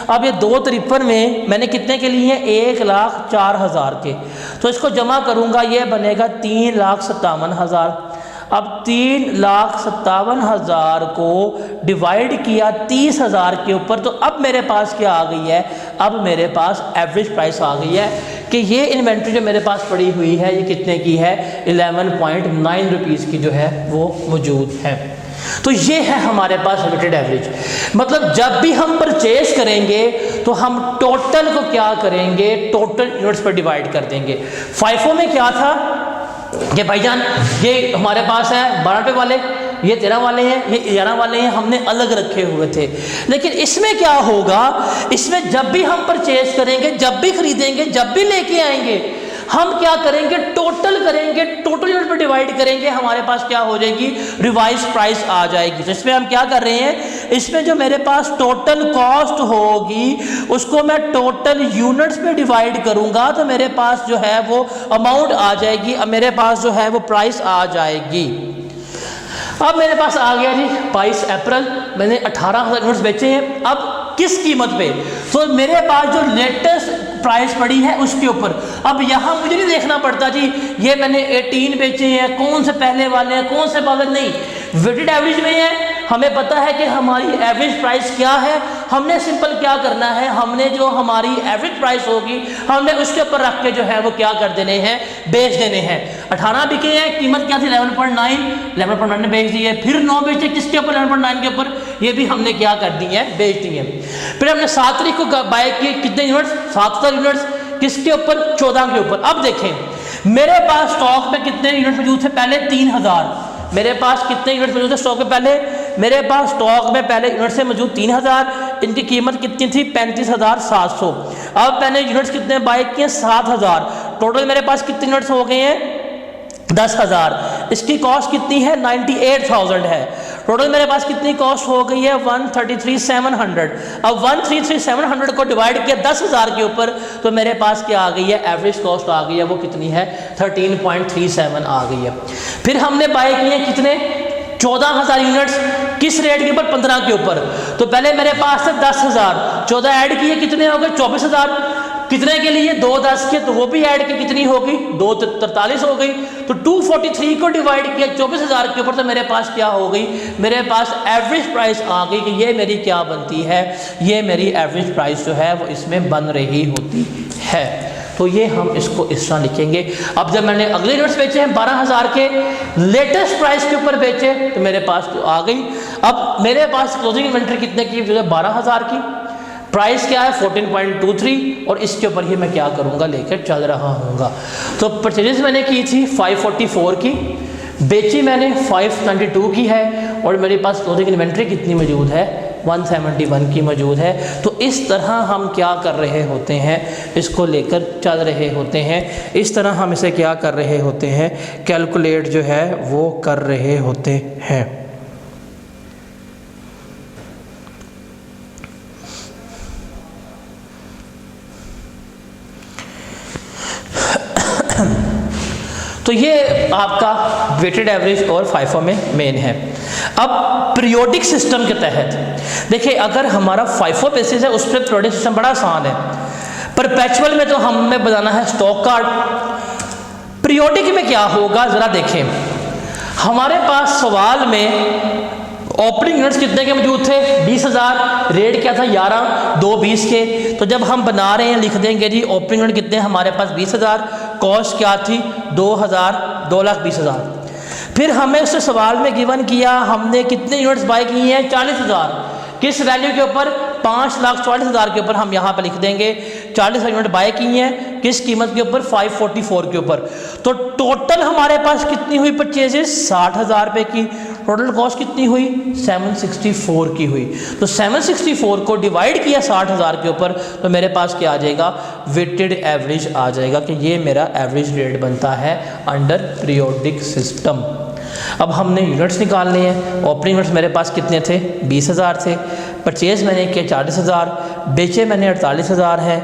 अब ये 253 में मैंने कितने के लिए हैं, 1,04,000 के, तो इसको जमा करूँगा ये बनेगा 3,57,000। अब 3,57,000 को डिवाइड किया 30,000 के ऊपर, तो अब मेरे पास क्या आ गई है, अब मेरे पास एवरेज प्राइस आ गई है कि ये इन्वेंट्री जो मेरे पास पड़ी हुई है ये कितने की है, 11.9 रुपीज़ की जो है वो मौजूद है। तो ये है हमारे पास वेटेड एवरेज। मतलब जब भी हम परचेज करेंगे तो हम टोटल को क्या करेंगे, टोटल यूनिट्स पर डिवाइड कर देंगे। फाइफो में क्या था कि भाईजान ये हमारे पास है 12 रुपये वाले, ये 13 वाले हैं, ये 11 वाले हैं, हमने अलग रखे हुए थे। लेकिन इसमें क्या होगा, इसमें जब भी हम परचेज करेंगे, जब भी खरीदेंगे, जब भी लेके आएंगे, हम क्या करेंगे, टोटल करेंगे, टोटल यूनिट पर डिवाइड करेंगे, हमारे पास क्या हो जाएगी, रिवाइज प्राइस आ जाएगी। तो इसमें हम क्या कर रहे हैं, इसमें जो मेरे पास टोटल कॉस्ट होगी उसको मैं टोटल यूनिट्स पे डिवाइड करूंगा तो मेरे पास जो है वो अमाउंट आ जाएगी, अब मेरे पास जो है वो प्राइस आ जाएगी। अब मेरे पास आ गया जी 22 अप्रैल, मैंने 18,000 यूनिट्स बेचे हैं। अब किस कीमत पे, तो मेरे पास जो लेटेस्ट प्राइस पड़ी है उसके ऊपर। अब यहाँ मुझे नहीं देखना पड़ता जी ये मैंने 18 बेचे हैं, कौन से पहले वाले हैं, कौन से बाद नहीं, वेटेड एवरेज में है, हमें पता है कि हमारी एवरेज प्राइस क्या है। हमने सिंपल क्या करना है, हमने जो हमारी एवरेज प्राइस होगी हमने उसके ऊपर रख के जो है वो क्या कर देने हैं, बेच देने हैं। 18 बिके हैं, कीमत क्या थी 11.9 बेच दी है। फिर 9 बेचे किसके ऊपर, 11.9 के ऊपर, ये भी हमने क्या कर दी है, बेच दी है। फिर हमने 7 तारीख को बाय किए कितने यूनिट्स, 7,000 यूनिट्स, किसके ऊपर, 14 के ऊपर। अब देखें मेरे पास स्टॉक में कितने यूनिट मौजूद थे, पहले 3,000। मेरे पास कितने यूनिट मौजूद थे स्टॉक में, पहले मेरे पास स्टॉक में पहले यूनिट से मौजूद 3,000, इनकी कीमत कितनी थी 35,700। अब मैंने यूनिट्स कितने बाय किए, 7,000। टोटल मेरे पास कितने यूनिट्स हो गए हैं, 10,000। इसकी कॉस्ट कितनी है, 98,000 है। टोटल मेरे पास कितनी कॉस्ट हो गई है, 133,700। अब 133,700 को डिवाइड किया 10,000 के ऊपर तो मेरे पास क्या आ गई है, एवरेज कॉस्ट आ गई है, वो कितनी है, 13.37 आ गई है। फिर हमने बाय किए कितने, 14,000 यूनिट्स, किस रेट के ऊपर, 15 के ऊपर। तो पहले मेरे पास थे 10,000, 14 ऐड किए कितने हो गए, 24,000। कितने के लिए, 210 के, तो वो भी ऐड की कितनी होगी, 243 हो गई। तो 243 को डिवाइड किया 24,000 के ऊपर तो मेरे पास क्या हो गई, मेरे पास एवरेज प्राइस आ गई कि ये मेरी क्या बनती है, ये मेरी एवरेज प्राइस जो है वो इसमें बन रही होती है। तो ये हम इसको इस तरह लिखेंगे। अब जब मैंने अगले यूनिट्स बेचे हैं 12,000 के, लेटेस्ट प्राइस के ऊपर बेचे तो मेरे पास तो आ गई। अब मेरे पास क्लोजिंग इन्वेंट्री कितने की, जो है 12,000 की, प्राइस क्या है 14.23, और इसके ऊपर ही मैं क्या करूँगा, लेकर चल रहा हूँगा। तो परचेजेस मैंने की थी 544 की, बेची मैंने 592 की है, और मेरे पास क्लोजिंग इन्वेंट्री कितनी मौजूद है, 171 की मौजूद है। तो इस तरह हम क्या कर रहे होते हैं, इसको लेकर चल रहे होते हैं, इस तरह हम इसे क्या कर रहे होते हैं, कैलकुलेट जो है वो कर रहे होते हैं। तो ये आपका वेटेड एवरेज और फाइफो में मेन है। अब पीरियोडिक सिस्टम के तहत देखिए, अगर हमारा फाइफो बेसिस है उस पर पीरियोडिक सिस्टम बड़ा आसान है। परपेचुअल में तो हमें बनाना है स्टॉक कार्ड। पीरियोडिक में क्या होगा ज़रा देखें, हमारे पास सवाल में ओपनिंग यूनिट्स कितने के मौजूद थे, 20,000, रेट क्या था 11, 220 के। तो जब हम बना रहे हैं लिख देंगे जी ओपनिंग यूनिट कितने हमारे पास 20,000, कॉस्ट क्या थी 2,20,000। फिर हमें उससे सवाल में गिवन किया हमने कितने यूनिट्स बाय किए हैं, 40,000। किस वैल्यू के ऊपर, 5,40,000 के ऊपर हम यहाँ पर लिख देंगे 40,000 यूनिट बाय किए हैं, किस कीमत के ऊपर? 544 के ऊपर। तो टोटल हमारे पास कितनी हुई परचेजेस? 60,000 रुपये की। टोटल कॉस्ट कितनी हुई? 764 की हुई। तो 764 को डिवाइड किया 60,000 के ऊपर, तो मेरे पास क्या आ जाएगा? वेटेड एवरेज आ जाएगा कि ये मेरा एवरेज रेट बनता है अंडर पीरियोडिक सिस्टम। अब हमने यूनिट्स निकालने हैं। ओपनिंग यूनिट्स मेरे पास कितने थे? 20,000 थे। परचेज मैंने किया 40,000, बेचे मैंने 48,000 है।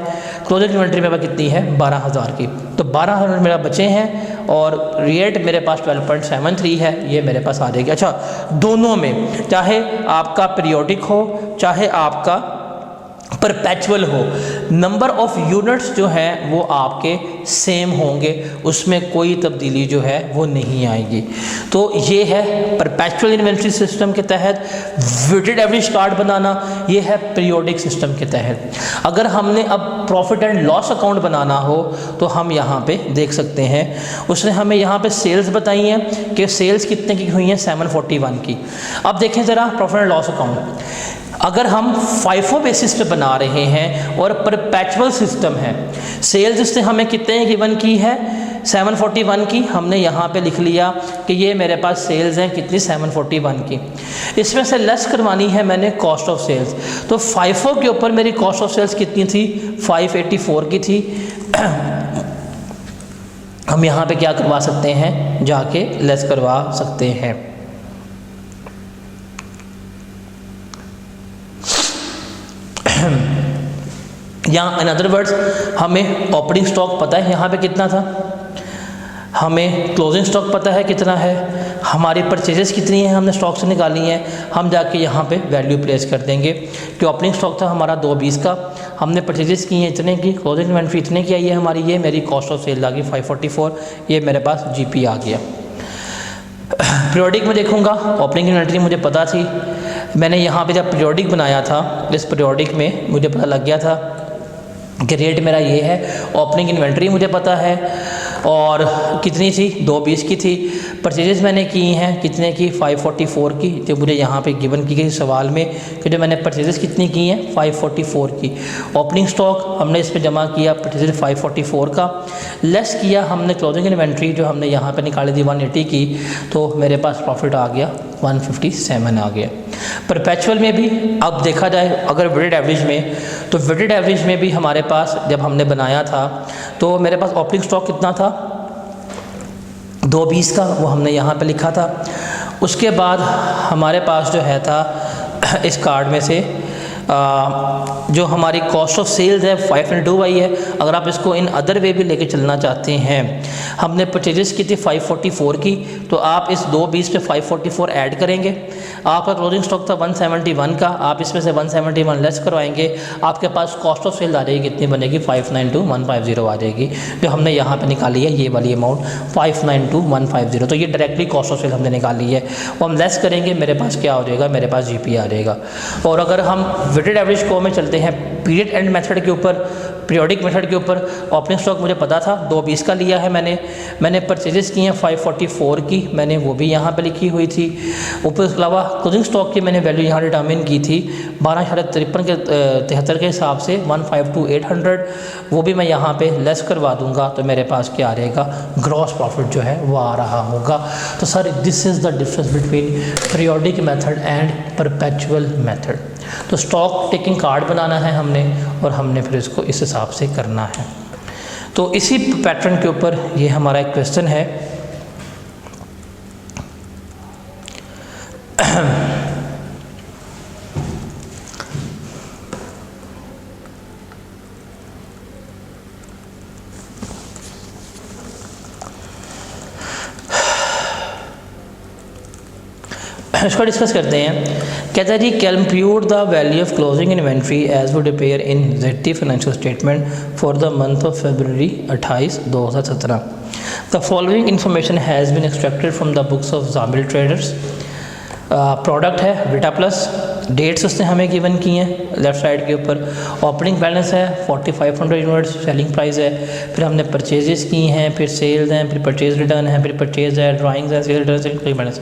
क्लोजिंग इन्वेंट्री मेरे पास कितनी है? 12,000 की। तो 12,000 मेरा बचे हैं और रेट मेरे पास 12.73 है, ये मेरे पास आ जाएगी। अच्छा, दोनों में चाहे आपका पीरियोडिक हो चाहे आपका परपेचुअल हो, नंबर ऑफ यूनिट्स जो है वो आपके सेम होंगे, उसमें कोई तब्दीली जो है वो नहीं आएगी। तो ये है परपेचुअल इन्वेंट्री सिस्टम के तहत वेटेड एवरेज कार्ड बनाना, ये है पीरियोडिक सिस्टम के तहत। अगर हमने अब प्रॉफिट एंड लॉस अकाउंट बनाना हो तो हम यहाँ पे देख सकते हैं, उसने हमें यहाँ पे सेल्स बताई हैं कि सेल्स कितने की हुई हैं? 741 की। अब देखें ज़रा प्रॉफिट एंड लॉस अकाउंट, अगर हम FIFO बेसिस पे बना रहे हैं और परपेचुअल सिस्टम है, सेल्स इसने हमें कितने गिवन की है? 741 की। हमने यहाँ पे लिख लिया कि ये मेरे पास सेल्स हैं कितनी? 741 की। इसमें से लेस करवानी है मैंने कॉस्ट ऑफ सेल्स, तो FIFO के ऊपर मेरी कॉस्ट ऑफ सेल्स कितनी थी? 584 की थी। हम यहाँ पे क्या करवा सकते हैं? जाके लेस करवा सकते हैं। यहाँ इन अदर वर्ड्स हमें ओपनिंग स्टॉक पता है यहाँ पे कितना था, हमें क्लोजिंग स्टॉक पता है कितना है, हमारी परचेजेस कितनी है हमने स्टॉक से निकाली हैं। हम जाके यहाँ पे वैल्यू प्लेस कर देंगे कि ओपनिंग स्टॉक था हमारा 220 का, हमने परचेजेस की हैं इतने की, क्लोजिंग इन्वेंट्री इतने की आई है हमारी, ये मेरी कॉस्ट ऑफ सेल आ गई 544, ये मेरे पास GP आ गया। पीरियोडिक में देखूँगा, ओपनिंग इन्वेंट्री मुझे पता थी, मैंने यहाँ पे जब पीरियोडिक बनाया था, इस पीरियोडिक में मुझे पता लग गया था कि रेट मेरा ये है। ओपनिंग इन्वेंट्री मुझे पता है और कितनी थी? 220 की थी। परचेजेस मैंने की हैं कितने की? 544 की, जो मुझे यहाँ पे गिवन की गई सवाल में कि जो मैंने परचेजेस कितनी की हैं? 544 की। ओपनिंग स्टॉक हमने इस पे जमा किया परचेजेस 544 का, लेस किया हमने क्लोजिंग इन्वेंट्री जो हमने यहाँ पे निकाली थी 180 की, तो मेरे पास प्रॉफिट आ गया 157 आ गया। परपेचुअल में भी अब देखा जाए अगर वेटेड एवरेज में, तो वेटेड एवरेज में भी हमारे पास जब हमने बनाया था तो मेरे पास ओपनिंग स्टॉक कितना था? 220 का, वो हमने यहाँ पे लिखा था। उसके बाद हमारे पास जो है था इस कार्ड में से जो हमारी कॉस्ट ऑफ सेल्स है 502 आई है। अगर आप इसको इन अदर वे भी लेके चलना चाहते हैं, हमने परचेजेस की थी 544 की, तो आप इस 220 पे 544 ऐड करेंगे, आपका क्लोजिंग स्टॉक था 171 का, आप इसमें से 171 लेस करवाएंगे, आपके पास कॉस्ट ऑफ सेल आ जाएगी कितनी बनेगी? 592150 आ जाएगी, जो हमने यहाँ पे निकाली है ये वाली अमाउंट 592150। तो ये डायरेक्टली कॉस्ट ऑफ सेल हमने निकाली है, वो हम लेस करेंगे, मेरे पास क्या हो जाएगा? मेरे पास GP आ जाएगा। और अगर हम वेटेड एवरेज को में चलते हैं पीरियड एंड मेथड के ऊपर, पीरियोडिक मेथड के ऊपर, ओपनिंग स्टॉक मुझे पता था 220 का लिया है मैंने परचेजेस की हैं 544 की, मैंने वो भी यहाँ पे लिखी हुई थी। ऊपर उसके अलावा क्लोजिंग स्टॉक की मैंने वैल्यू यहाँ डिटर्मिन की थी 12.53 के 73 के हिसाब से 152,800, वो भी मैं यहाँ पे लेस करवा दूँगा, तो मेरे पास क्या आ रहेगा? ग्रॉस प्रॉफिट जो है वो आ रहा होगा। तो sir this is the difference between periodic method and perpetual method. तो स्टॉक टेकिंग कार्ड बनाना है हमने और हमने फिर इसको इस हिसाब से करना है। तो इसी पैटर्न के ऊपर ये हमारा एक क्वेश्चन है। इसको डिस्कस करते हैं। कहता है जी, compute the value of closing inventory as would appear in ZT financial statement for the month of February 28, 2017। The following information has been extracted from the books of Jamil traders. Product है Vita plus, dates उसने हमें given की हैं left side के ऊपर। Opening balance है 4500 units, selling price है। फिर हमने परचेजेस की हैं, फिर सेल्स हैं, फिर परचेज रिटर्न है, फिर परचेज है, ड्राइंग्स है, सेल रिटर्न, सेल बैलेंस।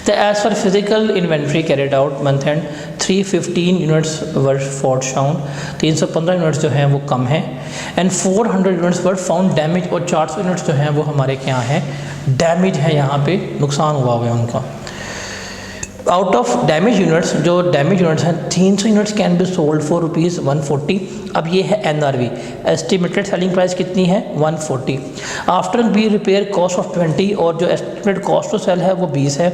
तो as for physical inventory carried out month end 315 units were fault found, 315 units जो हैं वो कम हैं। And 400 units were found damage, और 400 यूनिट्स जो हैं वो हमारे क्या हैं, डैमेज है, यहाँ पे नुकसान हुआ है उनका। आउट ऑफ डैमेज यूनिट्स, जो डैमेज यूनिट्स हैं 300 units can be sold for ₹140। अब ये है NRV, एस्टिमेटेड सेलिंग प्राइस कितनी है 140। After be repair cost of 20, और जो एस्टिमेटेड कॉस्ट टू सेल है वो 20 है।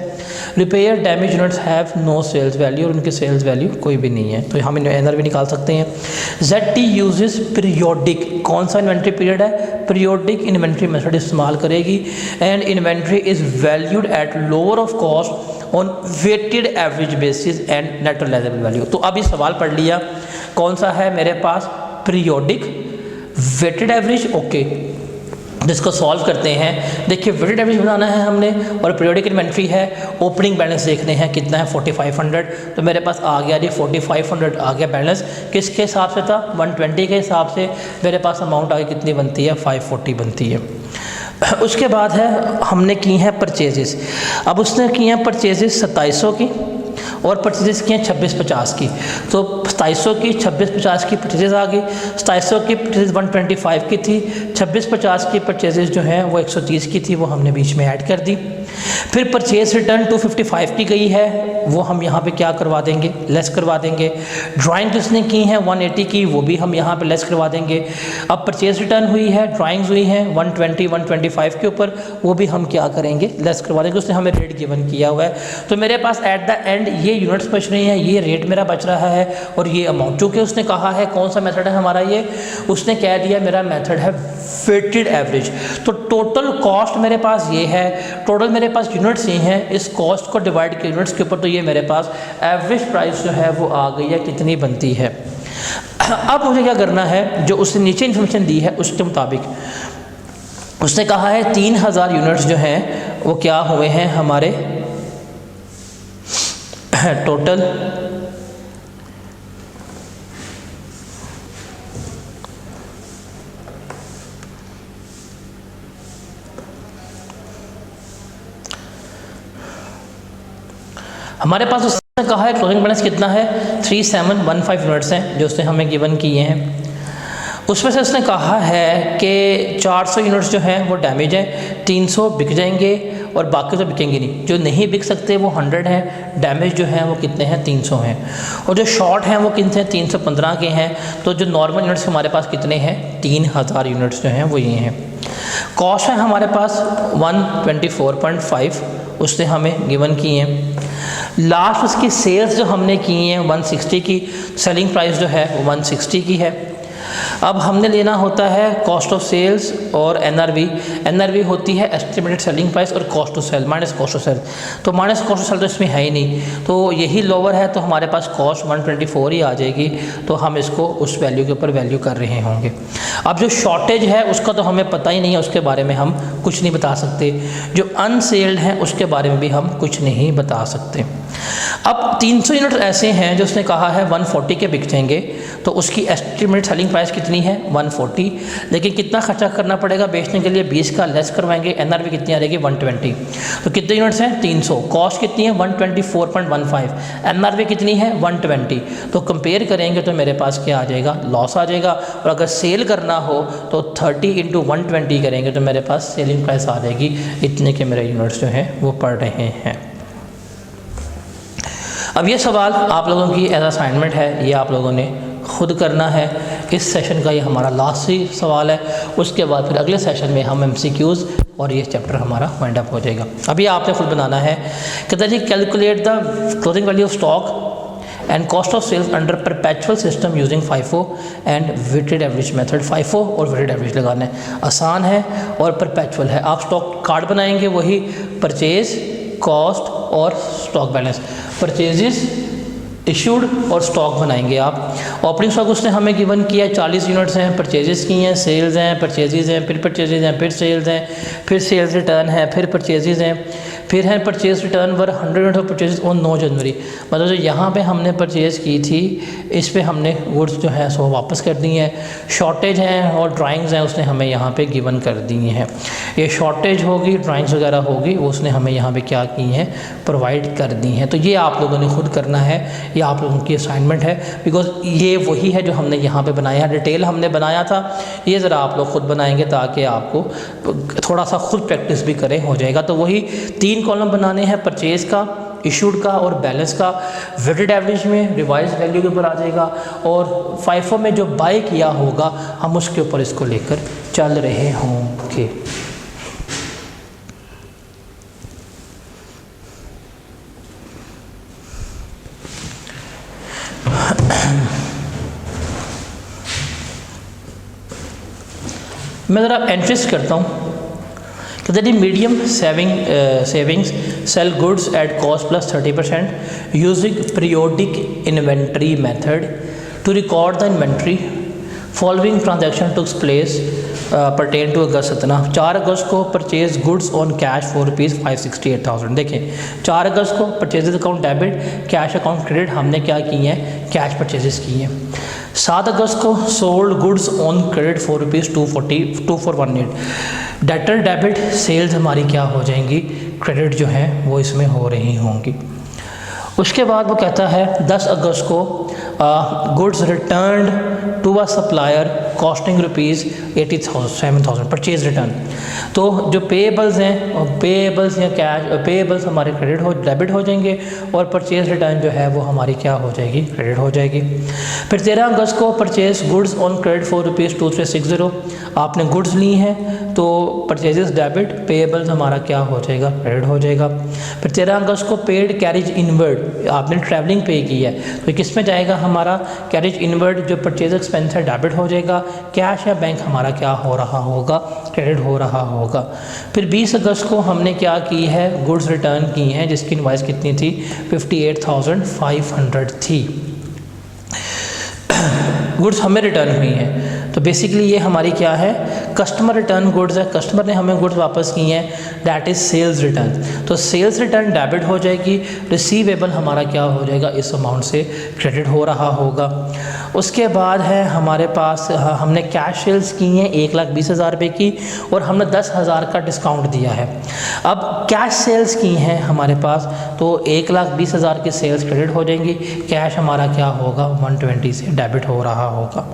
Repair damage units have no sales value, और उनकी सेल्स वैल्यू कोई भी नहीं है, तो हम NRV निकाल सकते हैं। ZT यूजेस पीरियोडिक, कौन सा इन्वेंट्री पीरियड है, पीरियोडिक इन्वेंट्री मेथड इस्तेमाल करेगी। And inventory is valued at lower of cost on weighted average basis and net realisable value. तो अभी सवाल पढ़ लिया, कौन सा है मेरे पास, पीरियोडिक, वेटेड एवरेज, ओके। जिसको सॉल्व करते हैं, देखिए वेटेड एवरेज बनाना है हमने, और पीरियोडिक इन्वेंट्री है। ओपनिंग बैलेंस देखने हैं कितना है 4500, तो मेरे पास आ गया जी 4500 आ गया बैलेंस। किसके हिसाब से था, 120 के हिसाब से। मेरे पास अमाउंट आगे कितनी बनती है, 540 बनती है। उसके बाद है हमने की हैं परचेजेस। अब उसने की हैं परचेजेस 2700 की, और परचेजेस की हैं 2650 की। तो 2700 की 2650 की परचेजेस आ गई। 2700 की परचेजेस 125 की थी, 2650 की परचेजेस जो हैं वो 130 की थी, वो हमने बीच में ऐड कर दी। फिर परचेज रिटर्न 255 की गई है, वो हम यहाँ पे क्या करवा देंगे, लेस करवा देंगे। ड्राइंग जिसने की है 180 की, वो भी हम यहाँ पे लेस करवा देंगे। अब परचेज रिटर्न हुई है, ड्राइंग्स हुई हैं 120 125 के ऊपर, वो भी हम क्या करेंगे, लेस करवा देंगे। उसने हमें रेट गिवन किया हुआ है, तो मेरे पास एट द एंड ये यूनिट्स बच रही हैं, ये रेट मेरा बच रहा है, और ये अमाउंट। चूँकि उसने कहा है कौन सा मेथड है हमारा, ये उसने कह दिया मेरा मेथड है वेटेड एवरेज। तो टोटल कॉस्ट मेरे पास ये है, टोटल मेरे पास यूनिट्स ये हैं, इस कॉस्ट को डिवाइड किया यूनिट्स के ऊपर, तो ये मेरे पास एवरेज प्राइस जो है वो आ गई है, कितनी बनती है। अब मुझे क्या करना है, जो उसने नीचे इन्फॉर्मेशन दी है उसके मुताबिक उसने कहा है 3000 यूनिट्स जो हैं वो क्या हुए हैं हमारे टोटल। हमारे पास उसने कहा है क्लोजिंग बैलेंस कितना है, 3715 यूनिट्स हैं जो उसने हमें गिवन किए हैं। उसमें से उसने कहा है कि 400 यूनिट्स जो हैं वो डैमेज हैं, 300 बिक जाएंगे, और बाकी तो बिकेंगे नहीं। जो नहीं बिक सकते वो 100 हैं, डैमेज जो हैं वो कितने हैं, 300 हैं। और जो शॉर्ट हैं वो कितने हैं, 315 के हैं। तो जो नॉर्मल यूनिट्स हमारे पास कितने हैं, 3000 यूनिट्स जो हैं वो ये हैं। कॉस्ट है हमारे पास 124.5 उसने हमें गिवन की हैं। लास्ट उसकी सेल्स जो हमने की हैं 160 की, सेलिंग प्राइस जो है वो 160 की है। अब हमने लेना होता है कॉस्ट ऑफ सेल्स और NRV होती है एस्टिमेटेड सेलिंग प्राइस और cost to sale minus cost to sale. तो माइनस कॉस्ट टू सेल तो इसमें है ही नहीं, तो यही लोअर है, तो हमारे पास कॉस्ट 124 ही आ जाएगी। तो हम इसको उस वैल्यू के ऊपर वैल्यू कर रहे होंगे। अब जो शॉर्टेज है उसका तो हमें पता ही नहीं है, उसके बारे में हम कुछ नहीं बता सकते। जो अनसेल्ड हैं उसके बारे में भी हम कुछ नहीं बता सकते। अब 300 यूनिट ऐसे हैं जो उसने कहा है 140 के बिक जाएंगे, तो उसकी एस्टिमेट सेलिंग प्राइस कितनी है 140, लेकिन कितना खर्चा करना पड़ेगा बेचने के लिए, 20 का लेस करवाएंगे। NRV कितनी आ रहेगी 120। तो कितने यूनिट्स हैं 300, कॉस्ट कितनी है 124.15, NRV कितनी है 120। तो कंपेयर करेंगे तो मेरे पास क्या आ जाएगा, लॉस आ जाएगा। और अगर सेल करना हो तो 30 × 120 करेंगे तो मेरे पास सेलिंग प्राइस आ जाएगी इतने के मेरे यूनिट्स जो हैं वो पड़ रहे हैं। अब ये सवाल आप लोगों की एज असाइनमेंट है, ये आप लोगों ने खुद करना है। इस सेशन का ये हमारा लास्ट ही सवाल है, उसके बाद फिर अगले सेशन में हम MCQs और ये चैप्टर हमारा वाइंड अप हो जाएगा। अभी आपने खुद बनाना है, कहता है जी calculate the closing value of stock and cost of sales under perpetual system using FIFO and weighted average method. FIFO और वेटेड एवरेज लगाना है, आसान है और परपेचुअल है। आप स्टॉक कार्ड बनाएंगे, वही परचेज, कॉस्ट और स्टॉक बैलेंस, परचेजेस, इशूड और स्टॉक बनाएंगे आप। ओपनिंग स्टॉक उसने हमें गिवन किया है 40 यूनिट्स हैं, परचेजेस की हैं, सेल्स हैं, परचेजेस हैं, फिर परचेजेस हैं, फिर सेल्स हैं, फिर सेल्स रिटर्न है, फिर परचेजेस हैं, फिर है purchase return were 100 of purchase on 9 जनवरी, मतलब जो यहाँ पे हमने परचेज़ की थी इस पे हमने गुड्स जो है सो वापस कर दी हैं। शॉर्टेज हैं और ड्राइंग्स हैं उसने हमें यहाँ पे गिवन कर दी हैं। ये शॉर्टेज होगी, ड्राइंग्स वगैरह होगी, उसने हमें यहाँ पे क्या की हैं, प्रोवाइड कर दी हैं। तो ये आप लोगों ने खुद करना है, ये आप लोगों की असाइनमेंट है, बिकॉज ये वही है जो हमने यहाँ पे बनाया है। डिटेल हमने बनाया था, ये ज़रा आप लोग खुद बनाएंगे ताकि आपको थोड़ा सा खुद प्रैक्टिस भी करें, हो जाएगा। तो वही 3 कॉलम बनाने हैं, परचेज़ का, इशूड का और बैलेंस का। वेटेड एवरेज में रिवाइज वैल्यू के ऊपर आ जाएगा, और फाइफो में जो बाय किया होगा हम उसके ऊपर इसको लेकर चल रहे होंगे। मैं ज़रा एंट्रीज करता हूँ। कहते हैं medium savings sell goods at cost plus 30% using periodic inventory method to record the inventory following transaction took place pertain to August इतना। 4 अगस्त को purchase goods on cash for ₹568,000। देखें 4 अगस्त को purchases account debit, cash account credit, हमने क्या की हैं, कैश परचेजेस की हैं। 7 अगस्त को sold goods on credit for ₹2418। Debtor debit, sales हमारी क्या हो जाएंगी, क्रेडिट जो है वो इसमें हो रही होंगी। उसके बाद वो कहता है 10 अगस्त को goods return to a supplier costing ₹87,000 purchase return. तो जो पेएबल्स हैं, पेएबल्स या कैश, पेएबल्स हमारे क्रेडिट हो डेबिट हो जाएंगे और परचेज रिटर्न जो है वो हमारी क्या हो जाएगी, क्रेडिट हो जाएगी। फिर 13 अगस्त को purchase goods on credit for ₹2360। आपने गुड्स ली हैं तो परचेजेस डेबिट, पेएबल्स हमारा क्या हो जाएगा, क्रेडिट हो जाएगा। फिर 13 अगस्त को पेड कैरेज इनवर्ड, आपने ट्रैवलिंग पे की है तो किस में जाएगा, हमारा कैरेज इनवर्ड जो परचेज एक्सपेंस है डेबिट हो जाएगा। कैश या बैंक हमारा क्या हो रहा होगा, क्रेडिट हो रहा होगा। फिर 20 अगस्त को हमने क्या की है, गुड्स रिटर्न की हैं जिसकी इनवॉइस कितनी थी, 58,500 थी। गुड्स हमें रिटर्न हुई हैं तो बेसिकली ये हमारी क्या है, कस्टमर रिटर्न गुड्स है, कस्टमर ने हमें गुड्स वापस की हैं, दैट इज़ सेल्स रिटर्न। तो सेल्स रिटर्न डेबिट हो जाएगी, रिसीवेबल हमारा क्या हो जाएगा, इस अमाउंट से क्रेडिट हो रहा होगा। उसके बाद है हमारे पास हमने कैश सेल्स की हैं 1,20,000 रुपये की और हमने 10,000 का डिस्काउंट दिया है। अब कैश सेल्स की हैं हमारे पास तो 1,20,000 की सेल्स क्रेडिट हो जाएंगी, कैश हमारा क्या होगा, 120 से डेबिट हो रहा होगा।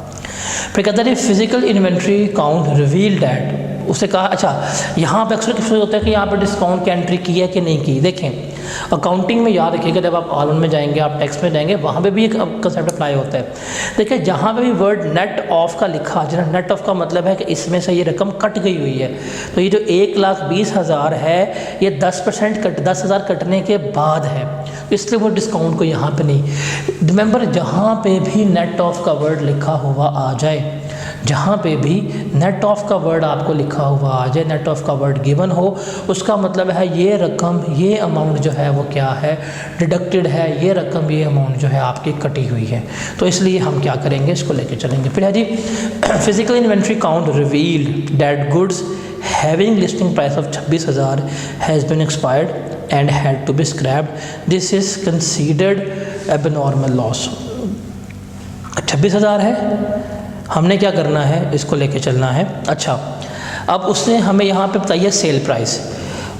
फिर कहते हैं physical inventory count reveal that, उससे कहा अच्छा यहाँ पे अक्सर किस होता है कि यहाँ पे डिस्काउंट की एंट्री की है कि नहीं की। देखें अकाउंटिंग में याद रखिएगा, जब आप आल में जाएंगे, आप टैक्स में जाएंगे, वहाँ पे भी एक कंसेप्ट अप्लाई होता है। देखिए जहाँ पे भी वर्ड नेट ऑफ का लिखा, जहाँ नेट ऑफ का मतलब है कि इसमें से ये रकम कट गई हुई है, तो ये जो 1,20,000 है ये 10% 10,000 कटने के बाद है, इसलिए वो डिस्काउंट को यहाँ पे नहीं। रिमेंबर जहाँ पे भी नेट ऑफ का वर्ड लिखा हुआ आ जाए, जहाँ पे भी नेट ऑफ का वर्ड आपको लिखा हुआ आ जाए, नेट ऑफ का वर्ड गिवन हो, उसका मतलब है ये रकम, ये अमाउंट जो है वो क्या है, डिडक्टेड है, ये रकम, ये अमाउंट जो है आपकी कटी हुई है। तो इसलिए हम क्या करेंगे, इसको लेके चलेंगे। फिर है जी physical inventory count reveal that goods having listing price of 26,000 has been expired and had to be scrapped, this is considered abnormal loss. 26,000 है, हमने क्या करना है, इसको लेके चलना है। अच्छा अब उसने हमें यहाँ पे बताइए सेल प्राइस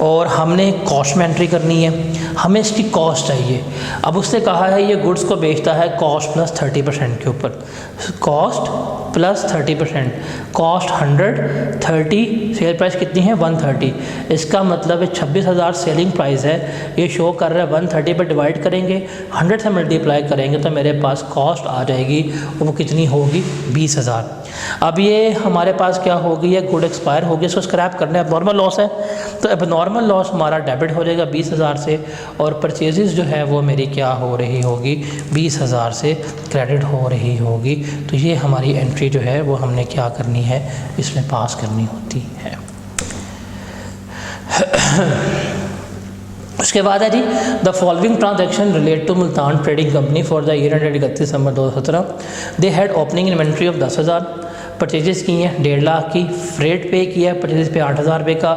और हमने कॉस्ट में एंट्री करनी है, हमें इसकी कॉस्ट चाहिए। अब उसने कहा है ये गुड्स को बेचता है कॉस्ट प्लस 30% के ऊपर, cost plus 30%, cost 100, 30, sale price कितनी है 130, इसका मतलब है 26,000 सेलिंग प्राइस है, ये शो कर रहा है 130 पर डिवाइड करेंगे, 100 से मल्टीप्लाई करेंगे तो मेरे पास कॉस्ट आ जाएगी, वो कितनी होगी 20,000। अब ये हमारे पास क्या हो गई है, गुड एक्सपायर हो गया, इसको स्क्रैप करना है, एबनॉर्मल लॉस है, तो एबनॉर्मल लॉस हमारा डेबिट हो जाएगा 20,000 से और परचेजेस जो है वो मेरी क्या हो रही होगी, 20,000 से क्रेडिट हो रही होगी। तो ये हमारी एंट्री जो है वो हमने क्या करनी है, इसमें पास करनी होती है। उसके बाद है जी the following transaction relate to Multan trading company for the year ended 31 December 2017। They had opening inventory of 10,000, purchases की हैं 1.5 लाख की, फ्रेट पे किया है परचेजेस पे 8,000 रुपये का,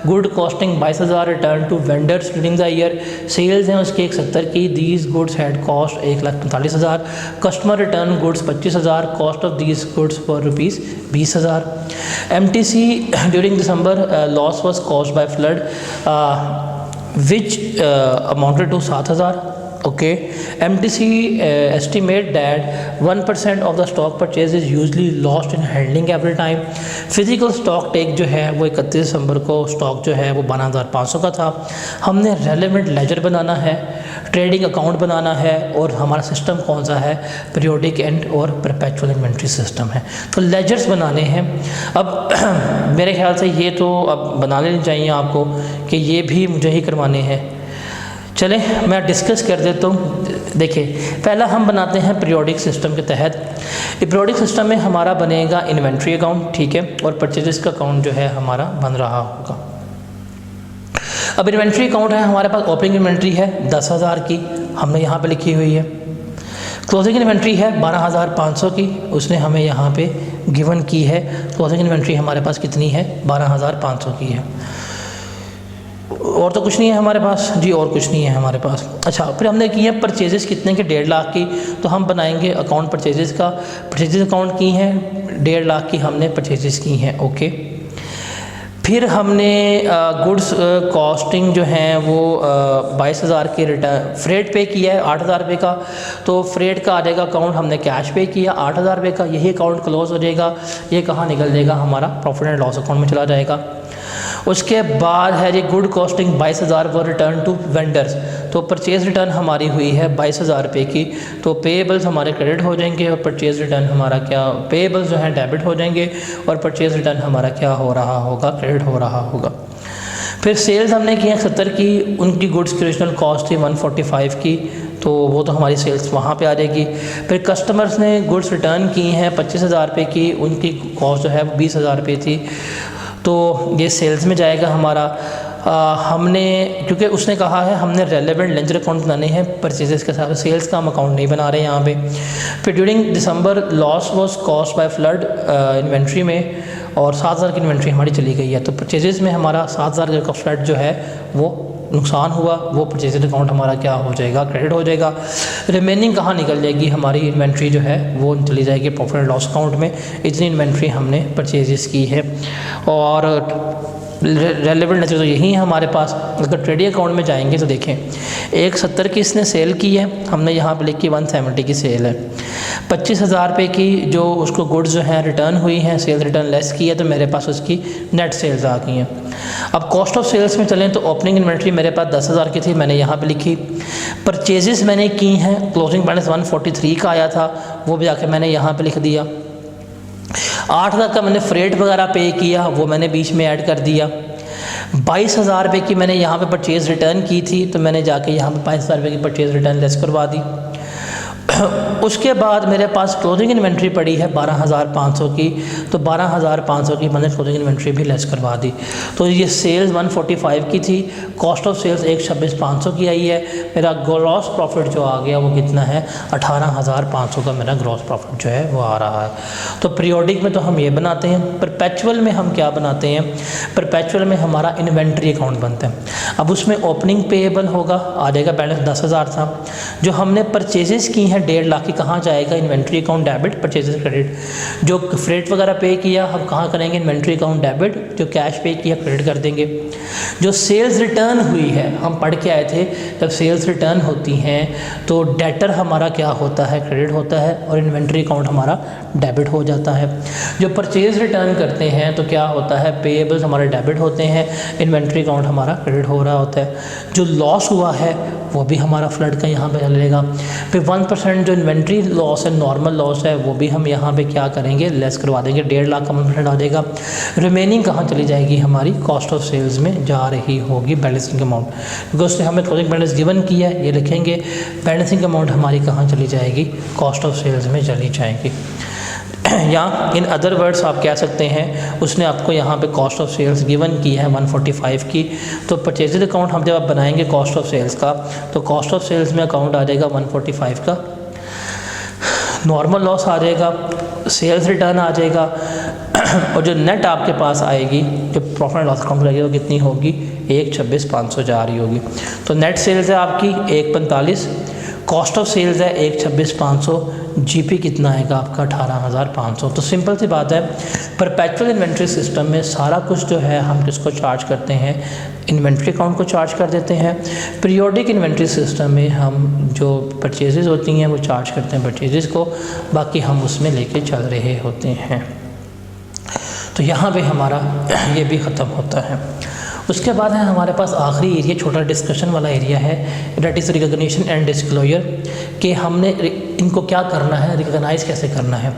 good costing 22,000 return to vendors during the year, sales हैं उसकी 170 की, these goods had cost 1,45,000, customer return goods 25,000, cost of these goods for rupees 20,000। MTC during December loss was caused by flood which amounted to 7,000. Okay, MTC estimate that 1% of the stock purchase is usually lost in handling every time. Physical stock take जो है वो 31 दिसंबर को stock जो है वो 12,500 का था। हमने रेलेवेंट लेजर बनाना है, ट्रेडिंग अकाउंट बनाना है, और हमारा सिस्टम कौन सा है, पीरियोडिक एंड और परपेचुअल इन्वेंट्री सिस्टम है। तो लेजर्स बनाने हैं। अब मेरे ख्याल से ये तो अब बना लेनी चाहिए आपको कि ये भी मुझे ही करवाने हैं। चलें मैं डिस्कस कर देता हूँ। देखिए पहला हम बनाते हैं पीरियोडिक सिस्टम के तहत। पीरियोडिक सिस्टम में हमारा बनेगा इन्वेंट्री अकाउंट, ठीक है, और परचेजेस का अकाउंट जो है हमारा बन रहा होगा। अब इन्वेंट्री अकाउंट है हमारे पास, ओपनिंग इन्वेंट्री है 10,000 की, हमने यहाँ पे लिखी हुई है। क्लोजिंग इन्वेंट्री है 12,500 की, उसने हमें यहाँ पे गिवन की है। क्लोजिंग इन्वेंट्री हमारे पास कितनी है, 12,500 की है। और तो कुछ नहीं है हमारे पास जी, और कुछ नहीं है हमारे पास। अच्छा, फिर हमने की है परचेजेस कितने के, 1.5 लाख की, तो हम बनाएंगे अकाउंट परचेजेस का। परचेजेस अकाउंट की हैं 1.5 लाख की हमने परचेजेस की हैं। ओके, फिर हमने गुड्स कॉस्टिंग जो हैं वो 22,000 के रिटर्न, फ्रेट पे किया है 8,000 रुपये का, तो फ्रेट का आ जाएगा अकाउंट, हमने कैश पे किया 8,000 रुपये का, यही अकाउंट क्लोज हो जाएगा। ये कहाँ निकल जाएगा, हमारा प्रॉफिट एंड लॉस अकाउंट में चला जाएगा। उसके बाद है ये गुड कॉस्टिंग 22,000 वो रिटर्न टू वेंडर्स, तो परचेज़ रिटर्न हमारी हुई है 22,000 रुपये की, तो पेएबल्स हमारे क्रेडिट हो जाएंगे और परचेज़ रिटर्न हमारा क्या, पेएबल्स जो हैं डेबिट हो जाएंगे और परचेज़ रिटर्न हमारा क्या हो रहा होगा, क्रेडिट हो रहा होगा। फिर सेल्स हमने की है 70 की, उनकी गुड्स की ओरिजिनल कॉस्ट थी 145 की, तो वो तो हमारी सेल्स वहाँ पे आ जाएगी। फिर कस्टमर्स ने गुड्स रिटर्न की हैं 25,000 रुपये की, उनकी कॉस्ट जो है 20,000 रुपये थी, तो ये सेल्स में जाएगा हमारा। हमने, क्योंकि उसने कहा है हमने रेलेवेंट लेंजर अकाउंट बनाने हैं परचेजेस के साथ, सेल्स का हम अकाउंट नहीं बना रहे यहाँ पे। फिर during December loss was cost by flood inventory में, और 7,000 की इन्वेंट्री हमारी चली गई है, तो परचेजेस में हमारा 7,000 का फ्लड जो है वो नुकसान हुआ, वो परचेज अकाउंट हमारा क्या हो जाएगा, क्रेडिट हो जाएगा। रिमेनिंग कहाँ निकल जाएगी, हमारी इन्वेंट्री जो है वो चली जाएगी प्रॉफिट एंड लॉस अकाउंट में। इतनी इन्वेंट्री हमने परचेजेस की है, और रेलेवेंट लेजर तो यही है हमारे पास। अगर ट्रेडिंग अकाउंट में जाएंगे तो देखें 170 की इसने सेल की है, हमने यहाँ पे लिखी 170 की सेल है। 25,000 रुपये की जो उसको गुड्स जो हैं रिटर्न हुई हैं, सेल्स रिटर्न लेस की है, तो मेरे पास उसकी नेट सेल्स आ गई हैं। अब कॉस्ट ऑफ सेल्स में चलें तो ओपनिंग इन्वेंट्री मेरे पास 10,000 की थी, मैंने यहाँ पे लिखी। परचेजेस मैंने की हैं, क्लोजिंग बैलेंस 143 का आया था, वो भी आके मैंने यहाँ पे लिख दिया। 8,000 का मैंने फ्रेट वगैरह पे किया, वो मैंने बीच में ऐड कर दिया। 22,000 रुपये की मैंने यहाँ पे परचेज़ रिटर्न की थी, तो मैंने जाके यहाँ पे 22,000 रुपये की परचेज़ रिटर्न लेस करवा दी। उसके बाद मेरे पास क्लोजिंग इन्वेंट्री पड़ी है 12,500 की, तो 12,500 की मैंने क्लोजिंग इन्वेंट्री भी लेस करवा दी। तो ये सेल्स 145 की थी, कॉस्ट ऑफ सेल्स 126,500 की आई है। मेरा ग्रॉस प्रॉफिट जो आ गया वो कितना है, 18,500 का मेरा ग्रॉस प्रॉफिट जो है वो आ रहा है। तो पीरियोडिक में तो हम ये बनाते हैं, परपेचुअल में हम क्या बनाते हैं, परपेचुअल में हमारा इन्वेंट्री अकाउंट बनता है। अब उसमें ओपनिंग पेएबल होगा, आ जाएगा बैलेंस 10,000 था, जो हमने परचेजेस की हैं 1.5 लाख की, कहाँ जाएगा, inventory account debit, purchases credit. जो फ्रेट वगैरह पे किया हम कहाँ करेंगे, इन्वेंट्री अकाउंट डेबिट, जो कैश पे किया क्रेडिट कर देंगे। जो सेल्स रिटर्न हुई है, हम पढ़ के आए थे जब सेल्स रिटर्न होती हैं तो डेटर हमारा क्या होता है, क्रेडिट होता है, और इन्वेंट्री अकाउंट हमारा डेबिट हो जाता है। जो परचेज रिटर्न करते हैं तो क्या होता है, पेएबल्स हमारे डेबिट होते हैं, इन्वेंट्री अकाउंट हमारा क्रेडिट हो रहा होता है। जो लॉस हुआ है वो भी हमारा फ्लड का यहाँ पे चलेगा। फिर 1% जो इन्वेंट्री लॉस है, नॉर्मल लॉस है, वो भी हम यहाँ पे क्या करेंगे, लेस करवा देंगे, 1.5 लाख का 1% आ जाएगा। रिमेनिंग कहाँ चली जाएगी, हमारी कॉस्ट ऑफ सेल्स में जा रही होगी, बैलेंसिंग अमाउंट, क्योंकि उसने हमें क्लोजिंग बैलेंस गिवन किया है, ये लिखेंगे। बैलेंसिंग अमाउंट हमारी कहाँ चली जाएगी, कॉस्ट ऑफ सेल्स में चली जाएगी। या इन अदर वर्ड्स आप कह सकते हैं उसने आपको यहाँ पे कॉस्ट ऑफ सेल्स गिवन की है 145 की, तो परचेज अकाउंट हम जब आप बनाएंगे कॉस्ट ऑफ सेल्स का, तो कॉस्ट ऑफ सेल्स में अकाउंट आ जाएगा 145 का, नॉर्मल लॉस आ जाएगा, सेल्स रिटर्न आ जाएगा और जो नेट आपके पास आएगी, जो प्रॉफिट एंड लॉस अकाउंट लगेगा, वो कितनी होगी, 126,500 जा रही होगी। तो नेट सेल्स है आपकी 145, कॉस्ट ऑफ सेल्स है 126,500, जीपी कितना आएगा आपका 18,500। तो सिंपल सी बात है, परपेचुअल इन्वेंट्री सिस्टम में सारा कुछ जो है हम किसको चार्ज करते हैं, इन्वेंट्री अकाउंट को चार्ज कर देते हैं। पीरियोडिक इन्वेंट्री सिस्टम में हम जो परचेजेस होती हैं वो चार्ज करते हैं परचेजेस को, बाकी हम उसमें लेके चल रहे होते हैं। तो यहाँ पे हमारा ये भी ख़त्म होता है। उसके बाद है हमारे पास आखिरी एरिया, छोटा डिस्कशन वाला एरिया है, that is recognition and disclosure, कि हमने इनको क्या करना है, रिकॉग्नाइज कैसे करना है।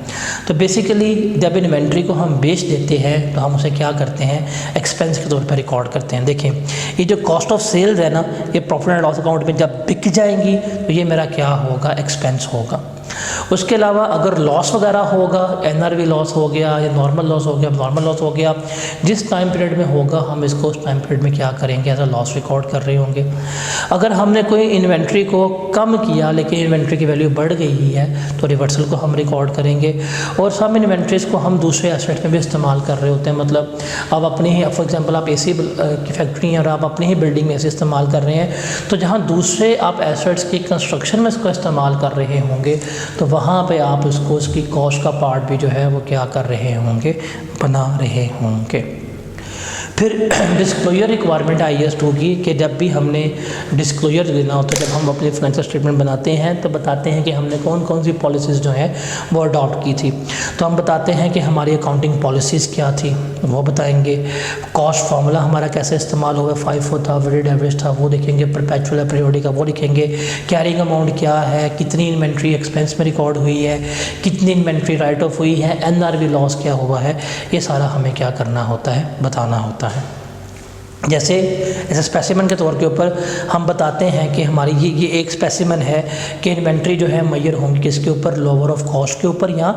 तो बेसिकली जब इन्वेंट्री को हम बेच देते हैं तो हम उसे क्या करते हैं, एक्सपेंस के तौर पर रिकॉर्ड करते हैं। देखिए ये जो कॉस्ट ऑफ सेल्स है ना, ये प्रॉफिट एंड लॉस अकाउंट में जब बिक जाएंगी तो ये मेरा क्या होगा, एक्सपेंस होगा। उसके अलावा अगर लॉस वगैरह होगा, एनआरवी लॉस हो गया या नॉर्मल लॉस हो गया, नॉर्मल लॉस हो गया, जिस टाइम पीरियड में होगा हम इसको उस टाइम पीरियड में क्या करेंगे, एज अ लॉस रिकॉर्ड कर रहे होंगे। अगर हमने कोई इन्वेंट्री को कम किया लेकिन इन्वेंट्री की वैल्यू बढ़ गई है तो रिवर्सल को हम रिकॉर्ड करेंगे। और सम इन्वेंट्रीज को हम दूसरे एसेट में भी इस्तेमाल कर रहे होते हैं, मतलब अब अपनी ही, फॉर एग्जांपल आप एसी की फैक्ट्री हैं और आप अपनी ही बिल्डिंग में ऐसे इस्तेमाल कर रहे हैं, तो जहाँ दूसरे आप एसेट्स की कंस्ट्रक्शन में इसको इस्तेमाल कर रहे होंगे तो वहाँ पे आप उसको उसकी कॉस्ट का पार्ट भी जो है वो क्या कर रहे होंगे, बना रहे होंगे। फिर डिस्क्लोजर रिक्वायरमेंट IAS 2 की, कि जब भी हमने डिस्क्लोजर देना होता है, जब हम अपनी फाइनेंशियल स्टेटमेंट बनाते हैं तो बताते हैं कि हमने कौन कौन सी पॉलिसीज़ जो हैं वो अडॉप्ट की थी। तो हम बताते हैं कि हमारी अकाउंटिंग पॉलिसीज़ क्या थी, वो बताएंगे। कॉस्ट फार्मूला हमारा कैसे इस्तेमाल हुआ, FIFO था, वेटेड एवरेज था, वो देखेंगे। परपेचुअल है, पीरियोडिक का, वो लिखेंगे। कैरिंग अमाउंट क्या है, कितनी इन्वेंट्री एक्सपेंस में रिकॉर्ड हुई है, कितनी इन्वेंट्री राइट ऑफ हुई है, NRV लॉस क्या हुआ है, ये सारा हमें क्या करना होता है, बताना होता है। जैसे स्पेसिमन के तौर के ऊपर हम बताते हैं कि हमारी ये एक स्पेसिमन है कि इन्वेंट्री जो है मैयर होंगी किसके ऊपर, लोअर ऑफ कॉस्ट के ऊपर या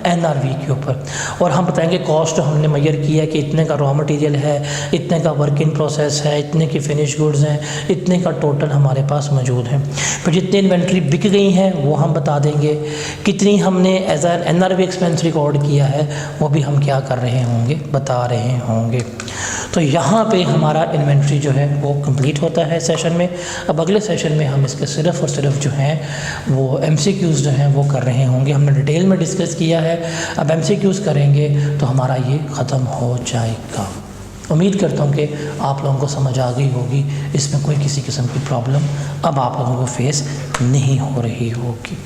NRV के ऊपर। और हम बताएंगे कॉस्ट हमने मैयर किया है कि इतने का रॉ मटेरियल है, इतने का वर्क इन प्रोसेस है, इतने की फिनिश गुड्स हैं, इतने का टोटल हमारे पास मौजूद है। फिर जितनी इन्वेंट्री बिक गई हैं वो हम बता देंगे, कितनी हमने as an NRV expense record किया है वो भी हम क्या कर रहे होंगे, बता रहे होंगे। तो यहाँ पे हमारा इन्वेंट्री जो है वो कंप्लीट होता है सेशन में। अब अगले सेशन में हम इसके सिर्फ़ और सिर्फ जो हैं वो MCQs जो हैं वो कर रहे होंगे। हमने डिटेल में डिस्कस किया है, अब MCQs करेंगे तो हमारा ये ख़त्म हो जाएगा। उम्मीद करता हूँ कि आप लोगों को समझ आ गई होगी, इसमें कोई किसी किस्म की प्रॉब्लम अब आप लोगों को फेस नहीं हो रही होगी।